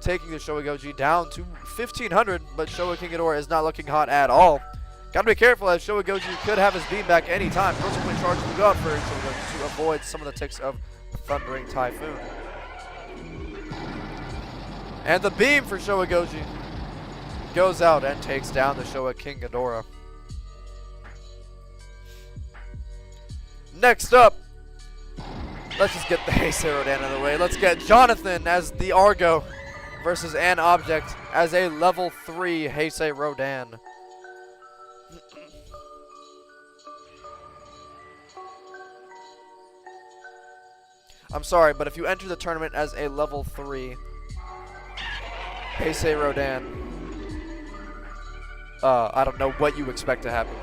taking the Showa Goji down to 1500, but Showa King Ghidorah is not looking hot at all. Gotta be careful, as Showa Goji could have his beam back anytime. Dorsal plate charge will go out for Showa Goji to avoid some of the ticks of Thundering Typhoon. And the beam for Showa Goji goes out and takes down the Showa King Ghidorah. Next up, let's just get the Heisei Rodan out of the way. Let's get Jonathan as the Argo versus an object as a level 3 Heisei Rodan. I'm sorry, but if you enter the tournament as a level 3 Heisei Rodan, I don't know what you expect to happen.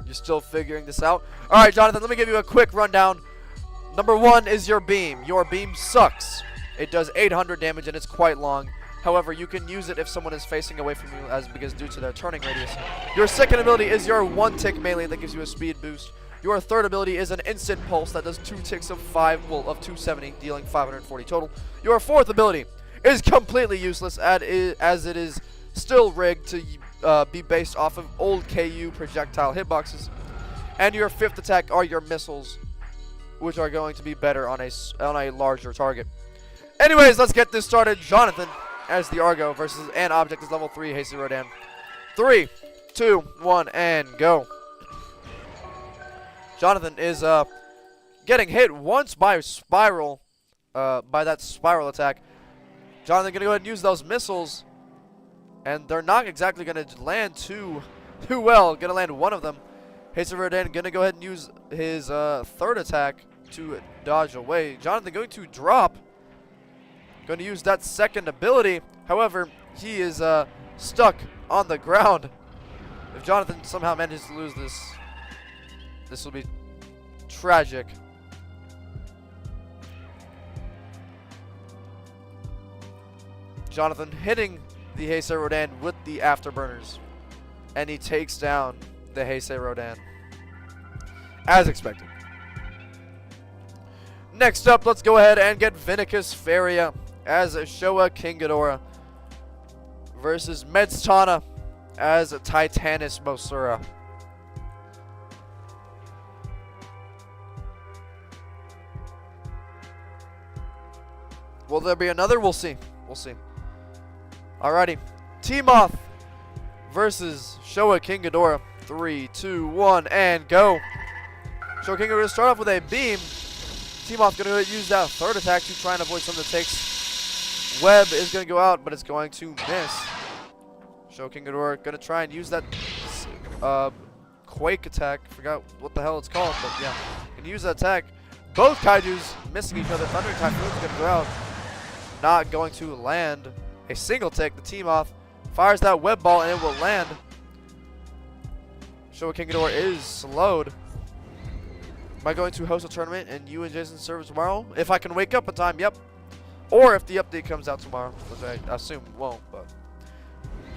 You're still figuring this out? Alright, Jonathan, let me give you a quick rundown. Number 1 is your beam. Your beam sucks. It does 800 damage and it's quite long. However, you can use it if someone is facing away from you, because due to their turning radius. Your second ability is your 1-tick melee that gives you a speed boost. Your third ability is an instant pulse that does 2 ticks of 270, dealing 540 total. Your fourth ability is completely useless, as it is still rigged to be based off of old KU projectile hitboxes. And your fifth attack are your missiles, which are going to be better on a larger target. Anyways, let's get this started. Jonathan as the Argo versus an object is level 3 Heisei Rodan. 3, 2, 1, and go. Jonathan is getting hit once by spiral, by that spiral attack. Jonathan gonna go ahead and use those missiles, and they're not exactly gonna land too too well. Gonna land one of them. Haste Rodan gonna go ahead and use his third attack to dodge away. Jonathan going to drop. Going to use that second ability. However, he is stuck on the ground. If Jonathan somehow manages to lose this, this will be tragic. Jonathan hitting the Heisei Rodan with the afterburners. And he takes down the Heisei Rodan. As expected. Next up, let's go ahead and get Vinicus Faria as Showa King Ghidorah versus Medstana as Titanus Mosura. Will there be another? We'll see. We'll see. Alrighty. T-Moth versus Showa King Ghidorah. 3, 2, 1, and go. Showa King Ghidorah start off with a beam. T-Moth going to use that third attack to try and avoid some of the takes. Web is going to go out, but it's going to miss. Showa King Ghidorah going to try and use that Quake attack. Forgot what the hell it's called, but yeah. Going to use that attack. Both Kaijus missing each other. Thunder Typhoon is going to go out. Not going to land a single tick. The T-Moth fires that web ball and it will land. Showa King Ghidorah is slowed. Am I going to host a tournament and you and Jason serve tomorrow? If I can wake up in time, yep. Or if the update comes out tomorrow, which I assume won't, but.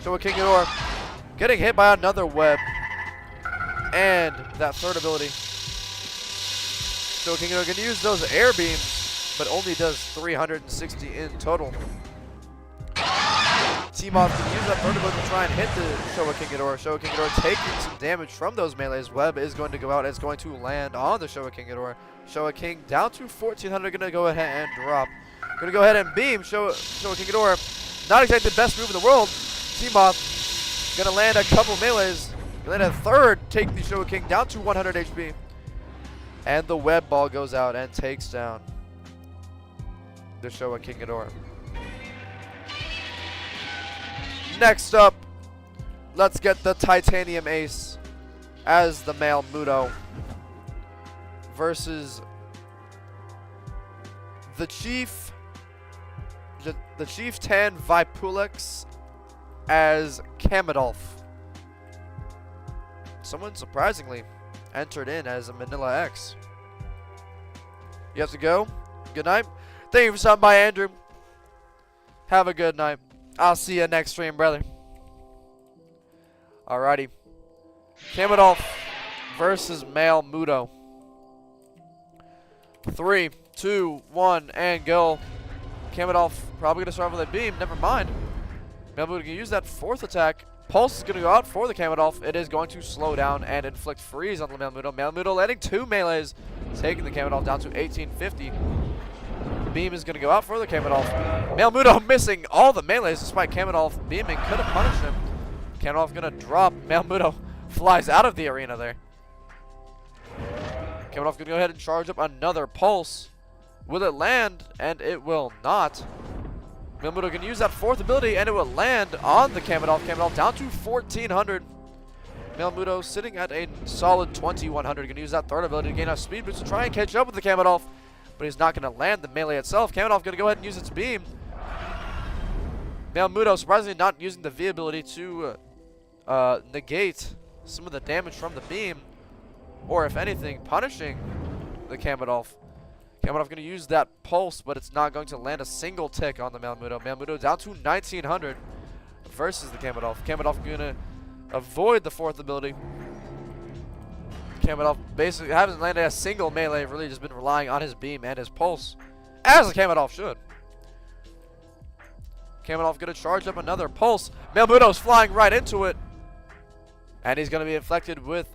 Showa King Ghidorah getting hit by another web. And that third ability. Showa King Ghidorah going to use those air beams, but only does 360 in total. T-Moth can use that third ability to try and hit the Showa King Ghidorah. Showa King Ghidorah taking some damage from those melees. Web is going to go out. It's going to land on the Showa King Ghidorah. Showa King down to 1400. Going to go ahead and drop. Going to go ahead and beam Showa King Ghidorah. Not exactly the best move in the world. T-Moth going to land a couple melees. Going to land a third, take the Showa King down to 100 HP. And the web ball goes out and takes down the Showa King Ghidorah. Next up, let's get the Titanium Ace as the male Muto versus the Chieftain Vipulix as Kamidolf. Someone surprisingly entered in as a Manila X. You have to go. Good night. Thank you for stopping by, Andrew. Have a good night. I'll see you next stream, brother. Alrighty. Kamidolf versus male Muto. 3, 2, 1, and go. Kamidolf probably going to start with a beam. Never mind. Male Muto can use that fourth attack. Pulse is going to go out for the Kamidolf. It is going to slow down and inflict freeze on the male Muto. Male Muto landing 2 melees, taking the Kamidolf down to 1850. Beam is going to go out for the Kamidolf. Male Muto missing all the melees despite Kamidolf beaming. Could have punished him. Kamidolf going to drop. Male Muto flies out of the arena there. Kamidolf going to go ahead and charge up another pulse. Will it land? And it will not. Male Muto can use that fourth ability and it will land on the Kamidolf. Kamidolf down to 1400. Male Muto sitting at a solid 2100. Going to use that third ability to gain a speed boost to try and catch up with the Kamidolf. But he's not going to land the melee itself. Kamidolf going to go ahead and use its beam. Male Muto surprisingly not using the V ability to negate some of the damage from the beam. Or if anything, punishing the Kamidolf. Kamidolf going to use that pulse, but it's not going to land a single tick on the Male Muto. Male Muto down to 1900 versus the Kamidolf. Kamidolf going to avoid the fourth ability. Kamidolf basically hasn't landed a single melee, really just been relying on his beam and his pulse, as the Kamidolf should. Kamidolf going to charge up another pulse. Male Muto's flying right into it. And he's going to be inflected with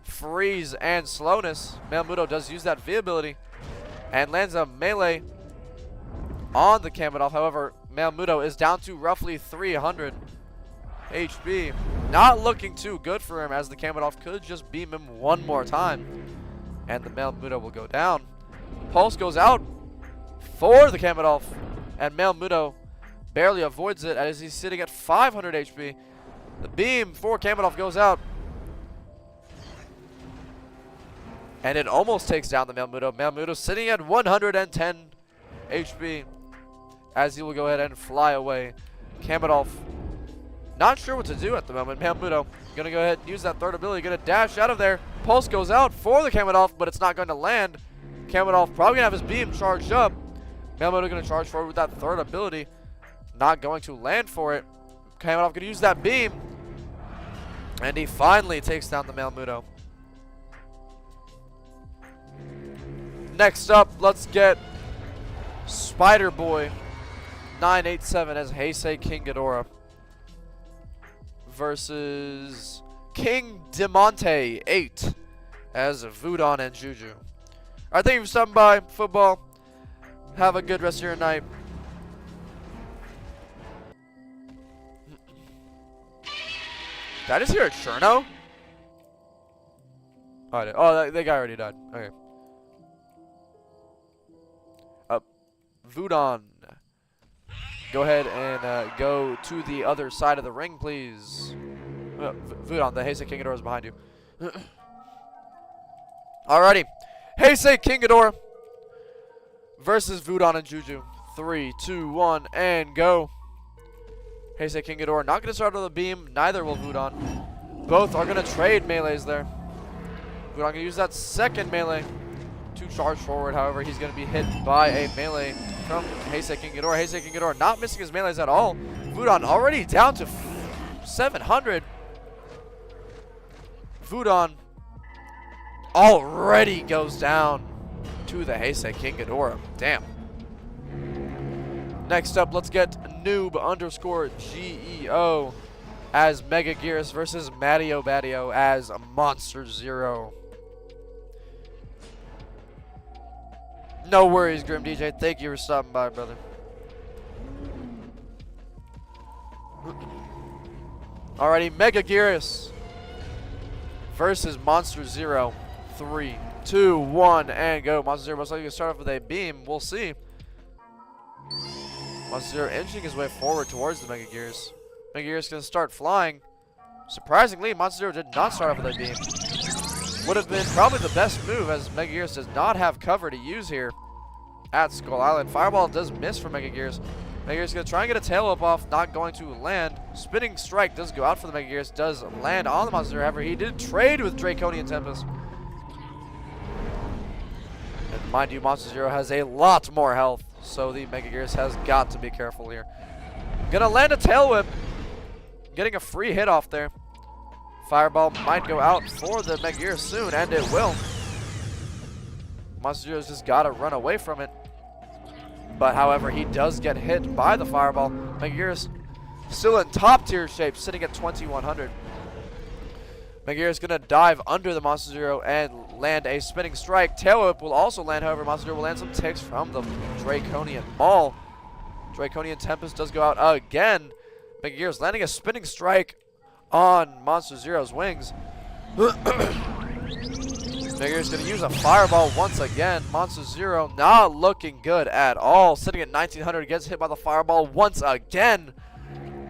freeze and slowness. Male Muto does use that V ability and lands a melee on the Kamidolf. However, Male Muto is down to roughly 300 HP. Not looking too good for him, as the Kamidolf could just beam him one more time. And the Male Muto will go down. Pulse goes out for the Kamidolf. And Male Muto barely avoids it as he's sitting at 500 HP. The beam for Kamidolf goes out. And it almost takes down the Mailmuto. Mailmuto sitting at 110 HP as he will go ahead and fly away. Kamidolf not sure what to do at the moment. Mailmuto going to go ahead and use that third ability. Going to dash out of there. Pulse goes out for the Kamidolf, but it's not going to land. Kamidolf probably going to have his beam charged up. Mailmuto going to charge forward with that third ability. Not going to land for it. Kamidolf going to use that beam. And he finally takes down the Mailmuto. Next up, let's get Spider Boy 987 as Heisei King Ghidorah versus King Demonte 8 as Vudon and Juju. Alright, thank you for stopping by. Football. Have a good rest of your night. Did I just hear a Cherno? Oh, I did. Oh, that guy already died. Okay. Vudon. Go ahead and go to the other side of the ring, please. Vudon, the Heisei King Ghidorah is behind you. Alrighty. Heisei King Ghidorah versus Vudon and Juju. 3, 2, 1, and go. Heisei King Ghidorah not going to start with a beam. Neither will Vudon. Both are going to trade melees there. Vudon going to use that second melee to charge forward. However, he's going to be hit by a melee from Heisei King Ghidorah. Heisei King Ghidorah not missing his melees at all. Vudon already down to 700. Vudon already goes down to the Heisei King Ghidorah. Damn. Next up, let's get noob_GEO as Mega Gearus versus Mattio Battio as Monster Zero. No worries, Grim DJ. Thank you for stopping by, brother. Alrighty, Mega Gearus versus Monster Zero. 3, 2, 1, and go. Monster Zero most likely going to start off with a beam. We'll see. Monster Zero inching his way forward towards the Mega Gearus. Mega Gearus going to start flying. Surprisingly, Monster Zero did not start off with a beam. Would have been probably the best move, as Mega Gearus does not have cover to use here at Skull Island. Fireball does miss for Mega Gearus. Mega Gearus is going to try and get a tail whip off, not going to land. Spinning Strike does go out for the Mega Gearus, does land on the Monster Zero. However, he did trade with Draconian Tempest. And mind you, Monster Zero has a lot more health, so the Mega Gearus has got to be careful here. Gonna land a tail whip, getting a free hit off there. Fireball might go out for the Mega Gearus soon, and it will. Monster Zero's just got to run away from it. But, however, he does get hit by the Fireball. Mega Gearus still in top tier shape, sitting at 2100. Mega Gearus going to dive under the Monster Zero and land a Spinning Strike. Tail Whip will also land, however, Monster Zero will land some ticks from the Draconian Maul. Draconian Tempest does go out again. Mega Gearus landing a Spinning Strike on Monster Zero's wings. Mega Gearus going to use a Fireball once again. Monster Zero not looking good at all. Sitting at 1900, gets hit by the Fireball once again.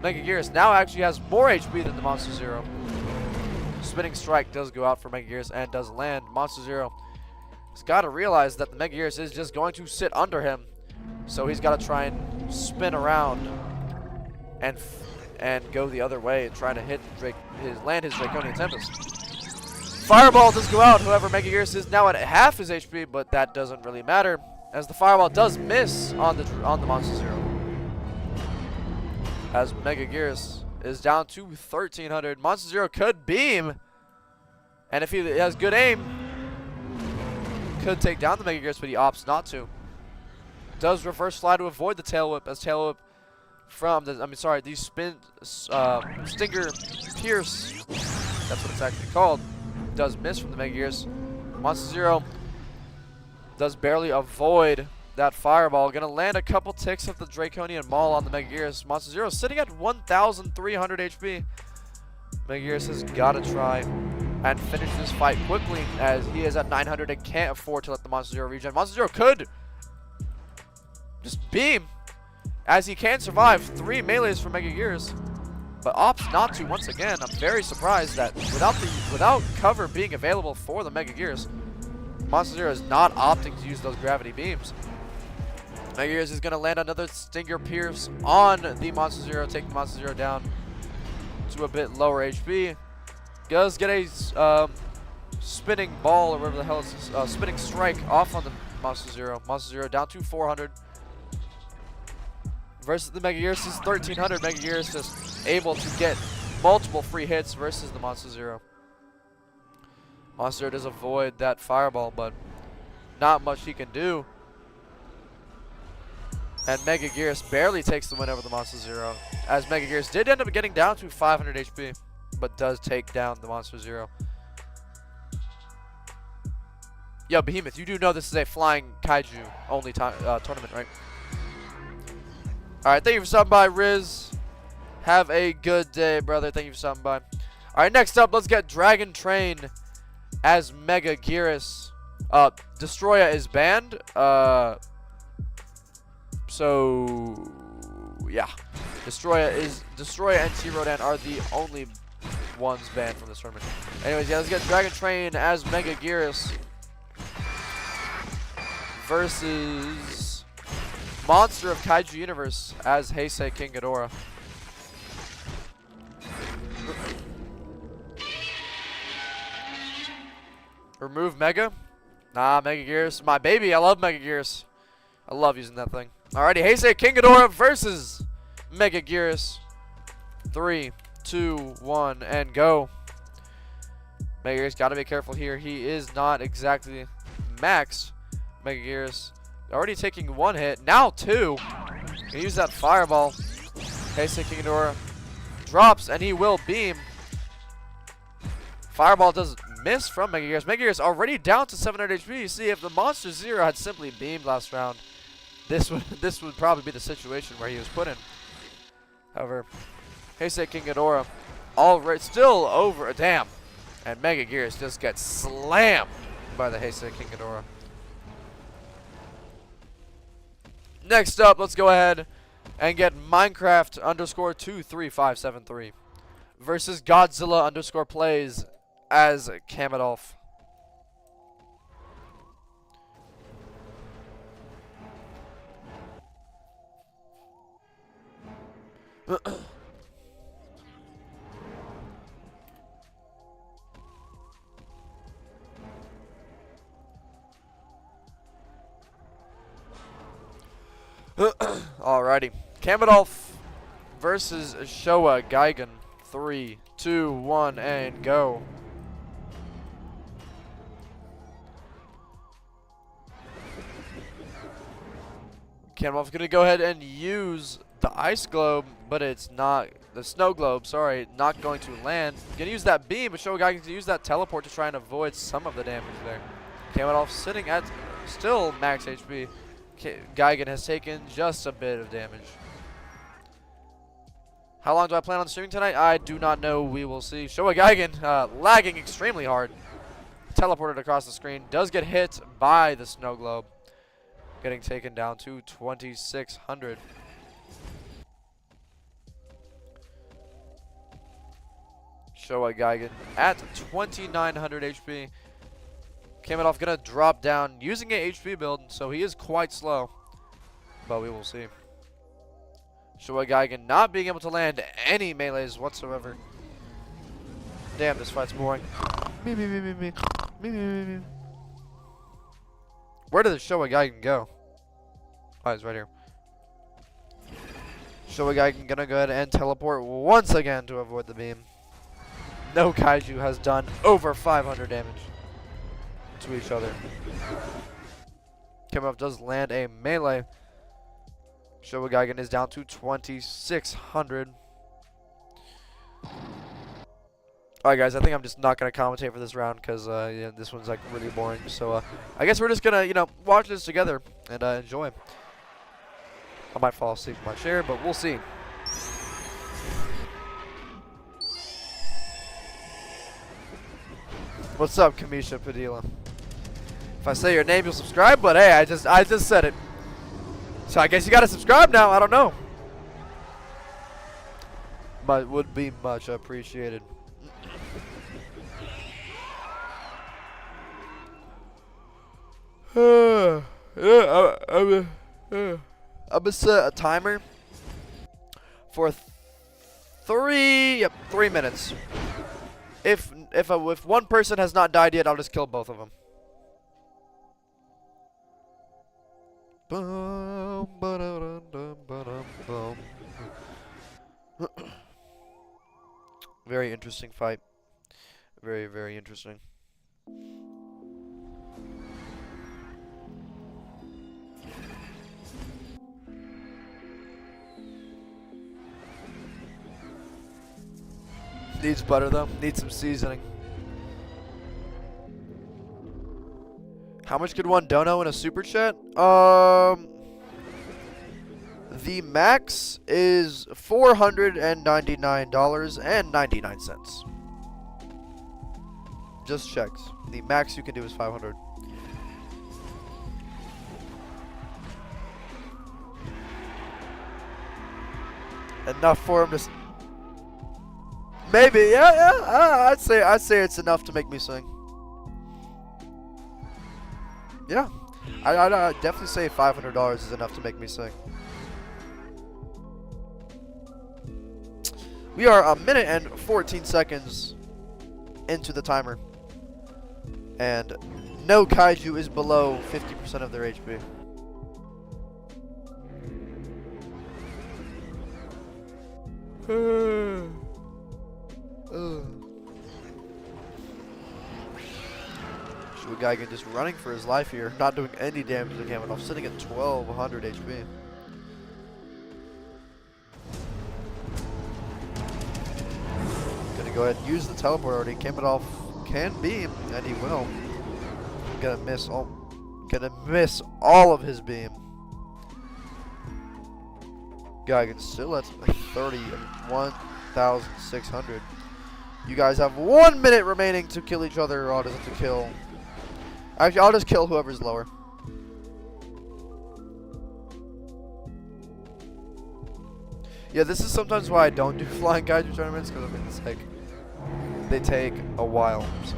Mega Gearus now actually has more HP than the Monster Zero. Spinning Strike does go out for Mega Gearus and does land. Monster Zero has got to realize that the Mega Gearus is just going to sit under him. So he's got to try and spin around and go the other way and try to hit land his Draconian Tempest. Fireball does go out, however, Mega Gearus is now at half his HP, but that doesn't really matter, as the Fireball does miss on the Monster Zero. As Mega Gearus is down to 1300. Monster Zero could beam, and if he has good aim, could take down the Mega Gearus, but he opts not to. Does reverse fly to avoid the tail whip, as tail whip from the Stinger Pierce, that's what it's actually called, does miss from the Mega Gearus. Monster Zero does barely avoid that Fireball. Gonna land a couple ticks of the Draconian Maul on the Mega Gearus. Monster Zero sitting at 1,300 HP. Mega Gearus has got to try and finish this fight quickly, as he is at 900 and can't afford to let the Monster Zero regen. Monster Zero could just beam, as he can survive 3 melees from Mega Gearus, but opts not to once again. I'm very surprised that without cover being available for the Mega Gearus, Monster Zero is not opting to use those gravity beams. Mega Gears is going to land another Stinger Pierce on the Monster Zero, taking the Monster Zero down to a bit lower HP. Does get a spinning ball, or whatever the hell it's spinning strike off on the Monster Zero. Monster Zero down to 400. Versus the Mega Gears is 1300. Mega Gears just able to get multiple free hits versus the Monster Zero. Monster Zero does avoid that fireball, but not much he can do. And Mega Gears barely takes the win over the Monster Zero, as Mega Gears did end up getting down to 500 HP, but does take down the Monster Zero. Yo, Behemoth, you do know this is a flying Kaiju only tournament, right? Alright, thank you for stopping by, Riz. Have a good day, brother. Thank you for stopping by. Alright, next up, let's get Dragon Train as Mega Gears. Destroya is banned. So yeah, Destroya and T-Rodan are the only ones banned from this tournament. Anyways, yeah, let's get Dragon Train as Mega Gears versus Monster of Kaiju Universe as Heisei King Ghidorah. Remove Mega? Nah, Mega Gears, my baby. I love Mega Gears. I love using that thing. Alrighty, Heisei King Ghidorah versus Mega Gears. 3, 2, 1, and go. Mega Gears gotta be careful here. He is not exactly max. Mega Gears already taking 1 hit. Now 2. He use that fireball. Heisei King Ghidorah drops, and he will beam. Fireball does miss from Mega Gears. Mega Gears already down to 700 HP. You see, if the Monster Zero had simply beamed last round, this would probably be the situation where he was put in. However, Heisei King Ghidorah already still over. Damn. And Mega Gears just gets slammed by the Heisei King Ghidorah. Next up, let's go ahead and get Minecraft _23573 versus Godzilla _plays as Kamidolf. Alrighty, Kamidolf versus Showa Gigan. 3, 2, 1, and go. Kamidolf's gonna go ahead and use the ice globe, but it's not the snow globe. Sorry, not going to land. Gonna use that beam, but Showa Gigan's gonna use that teleport to try and avoid some of the damage there. Kamidolf sitting at still max HP. Gigan has taken just a bit of damage. How long do I plan on streaming tonight? I do not know. We will see. Showa Gigan lagging extremely hard. Teleported across the screen. Does get hit by the snow globe. Getting taken down to 2600. Showa Gigan at 2900 HP. Kamidolf gonna drop down using a HP build, so he is quite slow. But we will see. Showa Gigan not being able to land any melees whatsoever. Damn, this fight's boring. Me. Where did the Showa Gigan go? Oh, he's right here. Showa Gigan gonna go ahead and teleport once again to avoid the beam. No Kaiju has done over 500 damage to each other. Kamidolf does land a melee. Showa Gigan is down to 2600. Alright guys, I think I'm just not going to commentate for this round because yeah, this one's like really boring. So I guess we're just going to, you know, watch this together and enjoy. I might fall asleep in my chair, but we'll see. What's up, Kamisha Padilla? If I say your name, you'll subscribe, but hey, I just said it. So I guess you gotta subscribe now, I don't know. But would be much appreciated. I'm gonna set a timer for 3 minutes. If one person has not died yet, I'll just kill both of them. Very interesting fight. Very, very interesting. Needs butter though. Needs some seasoning. How much could one dono in a super chat? The max is $499.99. Just checked. The max you can do is 500. Enough for him to. Maybe, yeah. I'd say it's enough to make me sing. Yeah, I'd definitely say $500 is enough to make me sing. We are 1 minute and 14 seconds into the timer, and no kaiju is below 50% of their HP. Geigen just running for his life here, not doing any damage to Kaminoff, sitting at 1200 HP. Gonna go ahead and use the teleport already. Kaminoff can beam, and he will. Gonna miss all of his beam. Geigen still at 31,600. You guys have 1 minute remaining to kill each other, or does it to kill? Actually, I'll just kill whoever's lower. Yeah, this is sometimes why I don't do flying kaiju tournaments, because I mean, it's like, they take a while. So.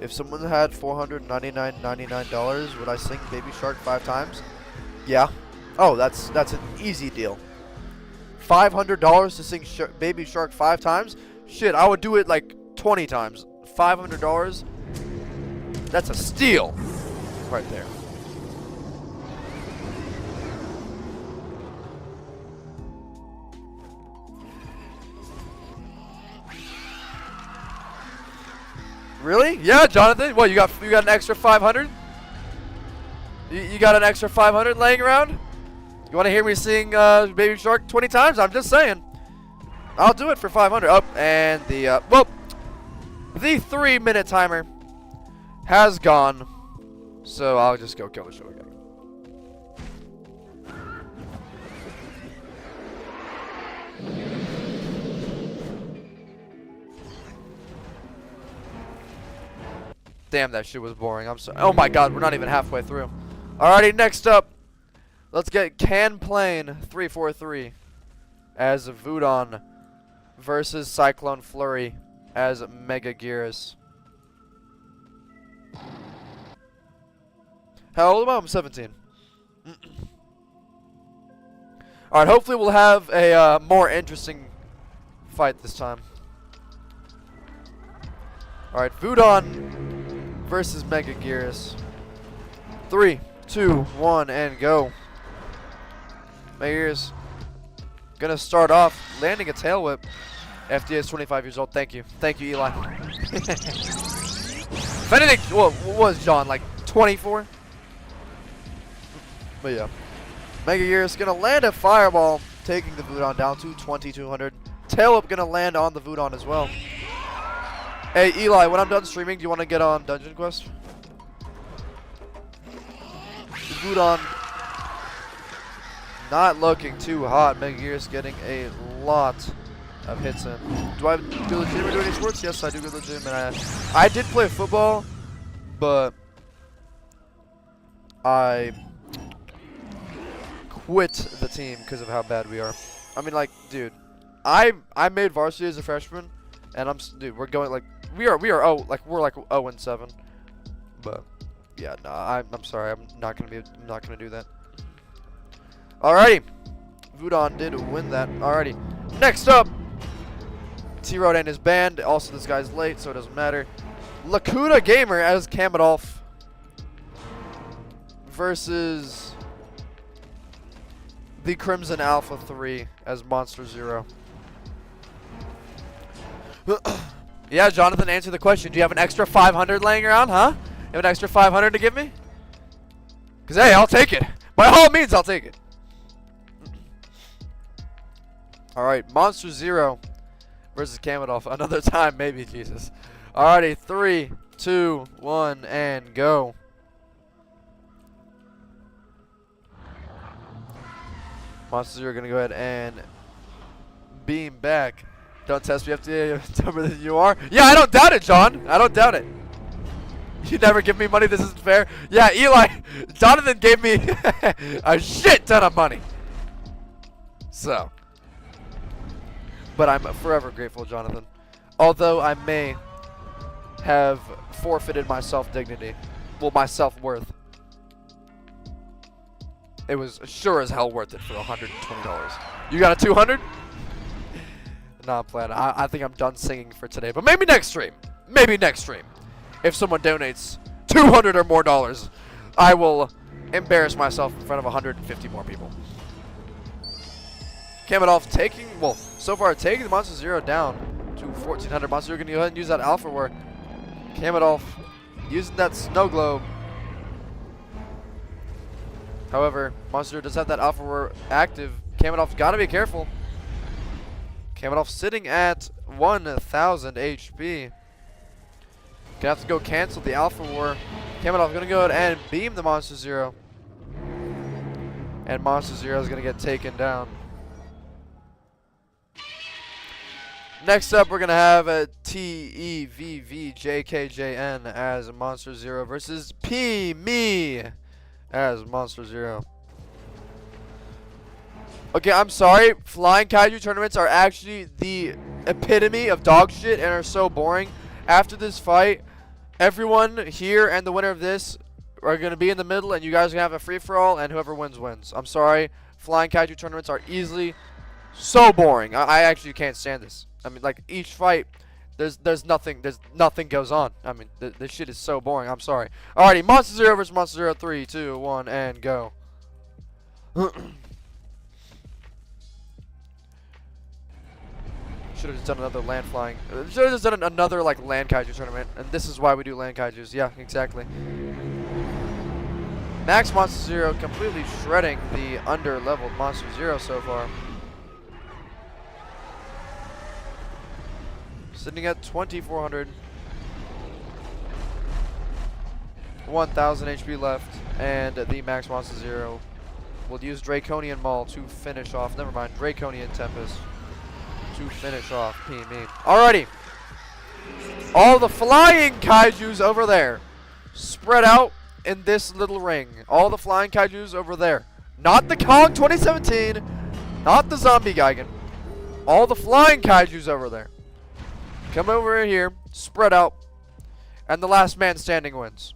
If someone had $499.99, would I sing Baby Shark 5 times? Yeah. Oh, that's an easy deal. $500 to sing Baby Shark 5 times? Shit, I would do it like 20 times. $500? That's a steal right there. Really? Yeah, Jonathan. What, you got an extra 500? You got an extra 500 laying around? You want to hear me sing Baby Shark 20 times? I'm just saying. I'll do it for 500. Up and the the 3 minute timer has gone, so I'll just go kill the show again. Damn, that shit was boring. I'm sorry. Oh my god, we're not even halfway through. Alrighty, next up, let's get Can Plane 343 as Vudon versus Cyclone Flurry as Mega Gearus. How old am I? I'm 17. Alright, hopefully we'll have a more interesting fight this time. Alright, Vudon versus Mega Gearus. 3, 2, 1, and go. Mega Gearus gonna start off landing a tail whip. FDA is 25 years old. Thank you. Thank you, Eli. If anything, what was John, like 24? But yeah. Mega Gearus gonna land a fireball, taking the Vudon down to 2200. Tail whip gonna land on the Vudon as well. Hey Eli, when I'm done streaming, do you want to get on Dungeon Quest? The Vudon not looking too hot. Mega Gearus getting a lot of hits in. Do I go to the gym or do any sports? Yes, I do go to the gym, and I did play football, but I quit the team because of how bad we are. I mean, like, dude, I made varsity as a freshman, and dude, we're going like we're 0-7, but Yeah, no, I'm sorry. I'm not gonna do that. Alrighty. Vudon did win that. Alrighty. Next up, T-Rodan is banned. Also, this guy's late, so it doesn't matter. Lakuta Gamer as Kamadolf versus the Crimson Alpha 3 as Monster Zero. Yeah, Jonathan, answer the question. Do you have an extra 500 laying around, huh? You have an extra 500 to give me? Because, hey, I'll take it. By all means, I'll take it. Alright, Monster Zero versus Kamadolf. Another time, maybe, Jesus. Alrighty, 3, 2, 1, and go. Monster Zero gonna go ahead and beam back. Don't test me up to dumber than you are. Yeah, I don't doubt it, John. I don't doubt it. You never give me money. This isn't fair. Yeah, Eli. Jonathan gave me a shit ton of money. So. But I'm forever grateful, Jonathan. Although I may have forfeited my self-dignity. Well, my self-worth. It was sure as hell worth it for $120. You got a 200? Nah, I'm playing. I think I'm done singing for today. But maybe next stream. Maybe next stream. If someone donates $200 or more dollars, I will embarrass myself in front of 150 more people. Kamadolf taking, well, so far taking the Monster Zero down to 1400. Monster Zero going to go ahead and use that Alpha War. Kamadolf using that Snow Globe. However, Monster Zero does have that Alpha War active. Kamadolf's got to be careful. Kamadolf sitting at 1000 HP. Gonna have to go cancel the Alpha War. Kamadolf gonna go ahead and beam the Monster Zero. And Monster Zero is gonna get taken down. Next up, we're gonna have a TEVVJKJN as Monster Zero versus Me as Monster Zero. Okay, I'm sorry. Flying Kaiju tournaments are actually the epitome of dog shit and are so boring. After this fight, everyone here and the winner of this are going to be in the middle, and you guys are going to have a free-for-all, and whoever wins, wins. I'm sorry. Flying Kaiju tournaments are easily so boring. I actually can't stand this. I mean, like, each fight, there's nothing goes on. I mean, this shit is so boring. I'm sorry. Alrighty, Monster Zero versus Monster Zero. 3, 2, 1, and go. Should have just done another land flying. Should have just done another like land kaiju tournament, and this is why we do land kaijus. Yeah, exactly. Max Monster Zero completely shredding the under-leveled Monster Zero so far. Sitting at 2400. 1000 HP left, and the Max Monster Zero will use Draconian Maul to finish off. Never mind, Draconian Tempest to finish off me. Alrighty. All the flying kaijus over there. Spread out in this little ring. All the flying kaijus over there. Not the Kong 2017. Not the Zombie Gigan. All the flying kaijus over there. Come over here. Spread out. And the last man standing wins.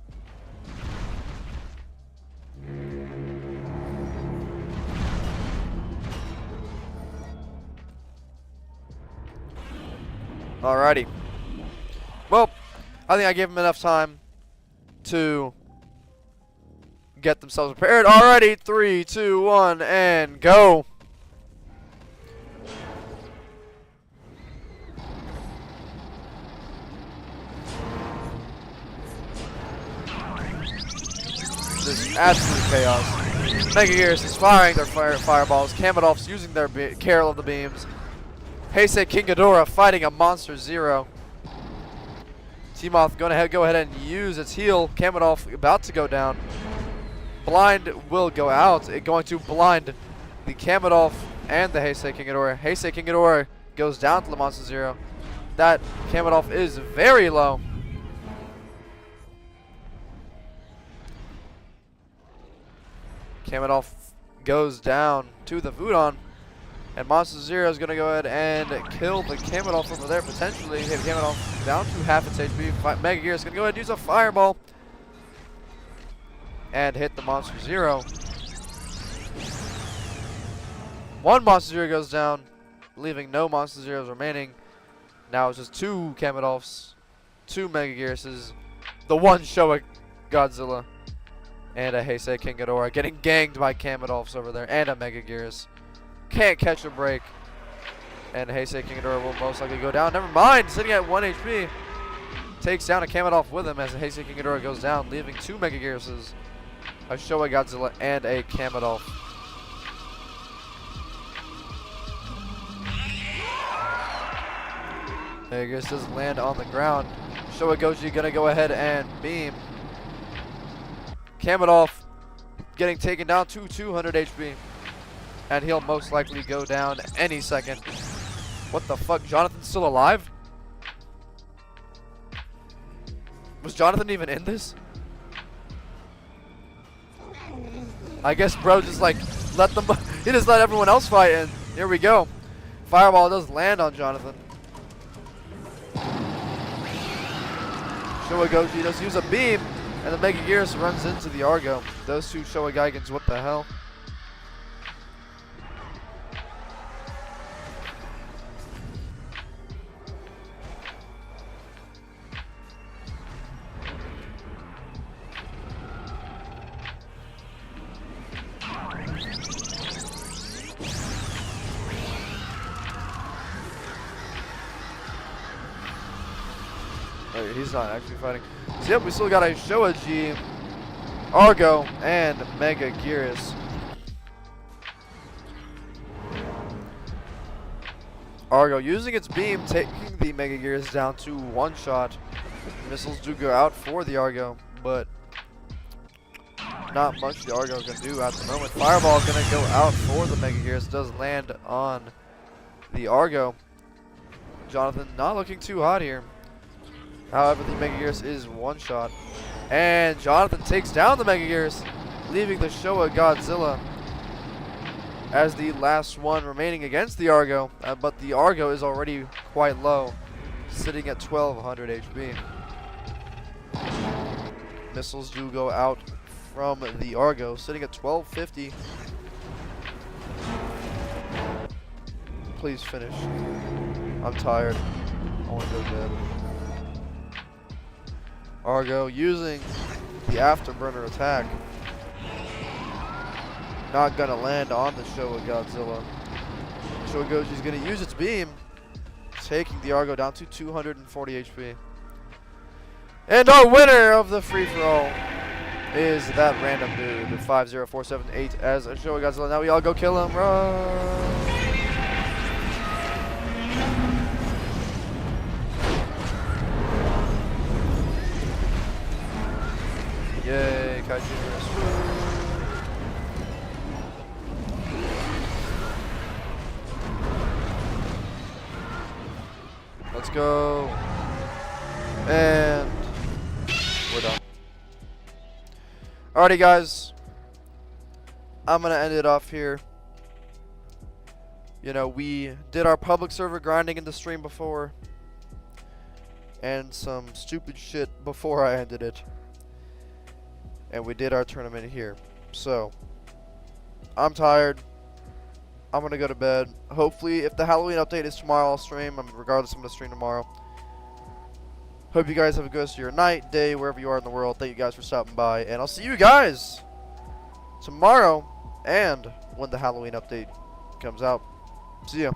Alrighty. Well, I think I gave them enough time to get themselves prepared. Alrighty, 3, 2, 1, and go. This is absolute chaos. Mega Gears is firing their fireballs. Kamadolf's using their Carol of the Beams. Heisei King Ghidorah fighting a Monster Zero. T-Moth going to go ahead and use its heal. Kamadolf about to go down. Blind will go out. It's going to blind the Kamadolf and the Heisei King Ghidorah. Heisei King Ghidorah goes down to the Monster Zero. That Kamadolf is very low. Kamadolf goes down to the Vudon. And Monster Zero is going to go ahead and kill the Kamadolf over there, potentially. Hit Kamadolf down to half its HP. Mega Gear is going to go ahead and use a Fireball. and hit the Monster Zero. One Monster Zero goes down, leaving no Monster Zeros remaining. Now it's just 2 Kamidolphs, 2 Mega Gearuses, the 1 Showa Godzilla, and a Heisei King Ghidorah getting ganged by Kamidolphs over there, and a Mega Gearus. Can't catch a break. And Heisei King Ghidorah will most likely go down. Never mind, sitting at 1 HP. Takes down a Kamidolph with him as the Heisei King Ghidorah goes down, leaving 2 Mega Gearuses, a Showa Godzilla, and a Kamidolph. Mega Gearus does land on the ground. Showa Goji gonna go ahead and beam. Kamidolph getting taken down to 200 HP. And he'll most likely go down any second. What the fuck? Jonathan's still alive? Was Jonathan even in this? I guess bro just like let them he just let everyone else fight, and here we go. Fireball does land on Jonathan. Showa Goji does use a beam, and the Mega Gearus runs into the Argo. Those 2 Showa Gaigans, what the hell? He's not actually fighting. So yep, we still got a Showa G, Argo, and Mega Gearus. Argo using its beam, taking the Mega Gearus down to 1 shot. Missiles do go out for the Argo, but not much the Argo can do at the moment. Fireball gonna go out for the Mega Gearus. Does land on the Argo. Jonathan not looking too hot here. However, the Mega Gearus is 1 shot. And Jonathan takes down the Mega Gearus, leaving the Showa Godzilla as the last one remaining against the Argo. But the Argo is already quite low, sitting at 1200 HP. Missiles do go out from the Argo, sitting at 1250. Please finish. I'm tired. I want to go to bed. Argo using the afterburner attack. Not gonna land on the Showa Godzilla. Showa Goji's gonna use its beam, taking the Argo down to 240 HP. And our winner of the free-for-all is that random dude, 50478 as a Showa Godzilla. Now we all go kill him. Run! Yay, Kaiju. Let's go. And we're done. Alrighty, guys. I'm going to end it off here. You know, we did our public server grinding in the stream before. And some stupid shit before I ended it. And we did our tournament here. So, I'm tired. I'm going to go to bed. Hopefully, if the Halloween update is tomorrow, I'll stream. Regardless, I'm going to stream tomorrow. Hope you guys have a good rest of your night, day, wherever you are in the world. Thank you guys for stopping by. And I'll see you guys tomorrow and when the Halloween update comes out. See ya.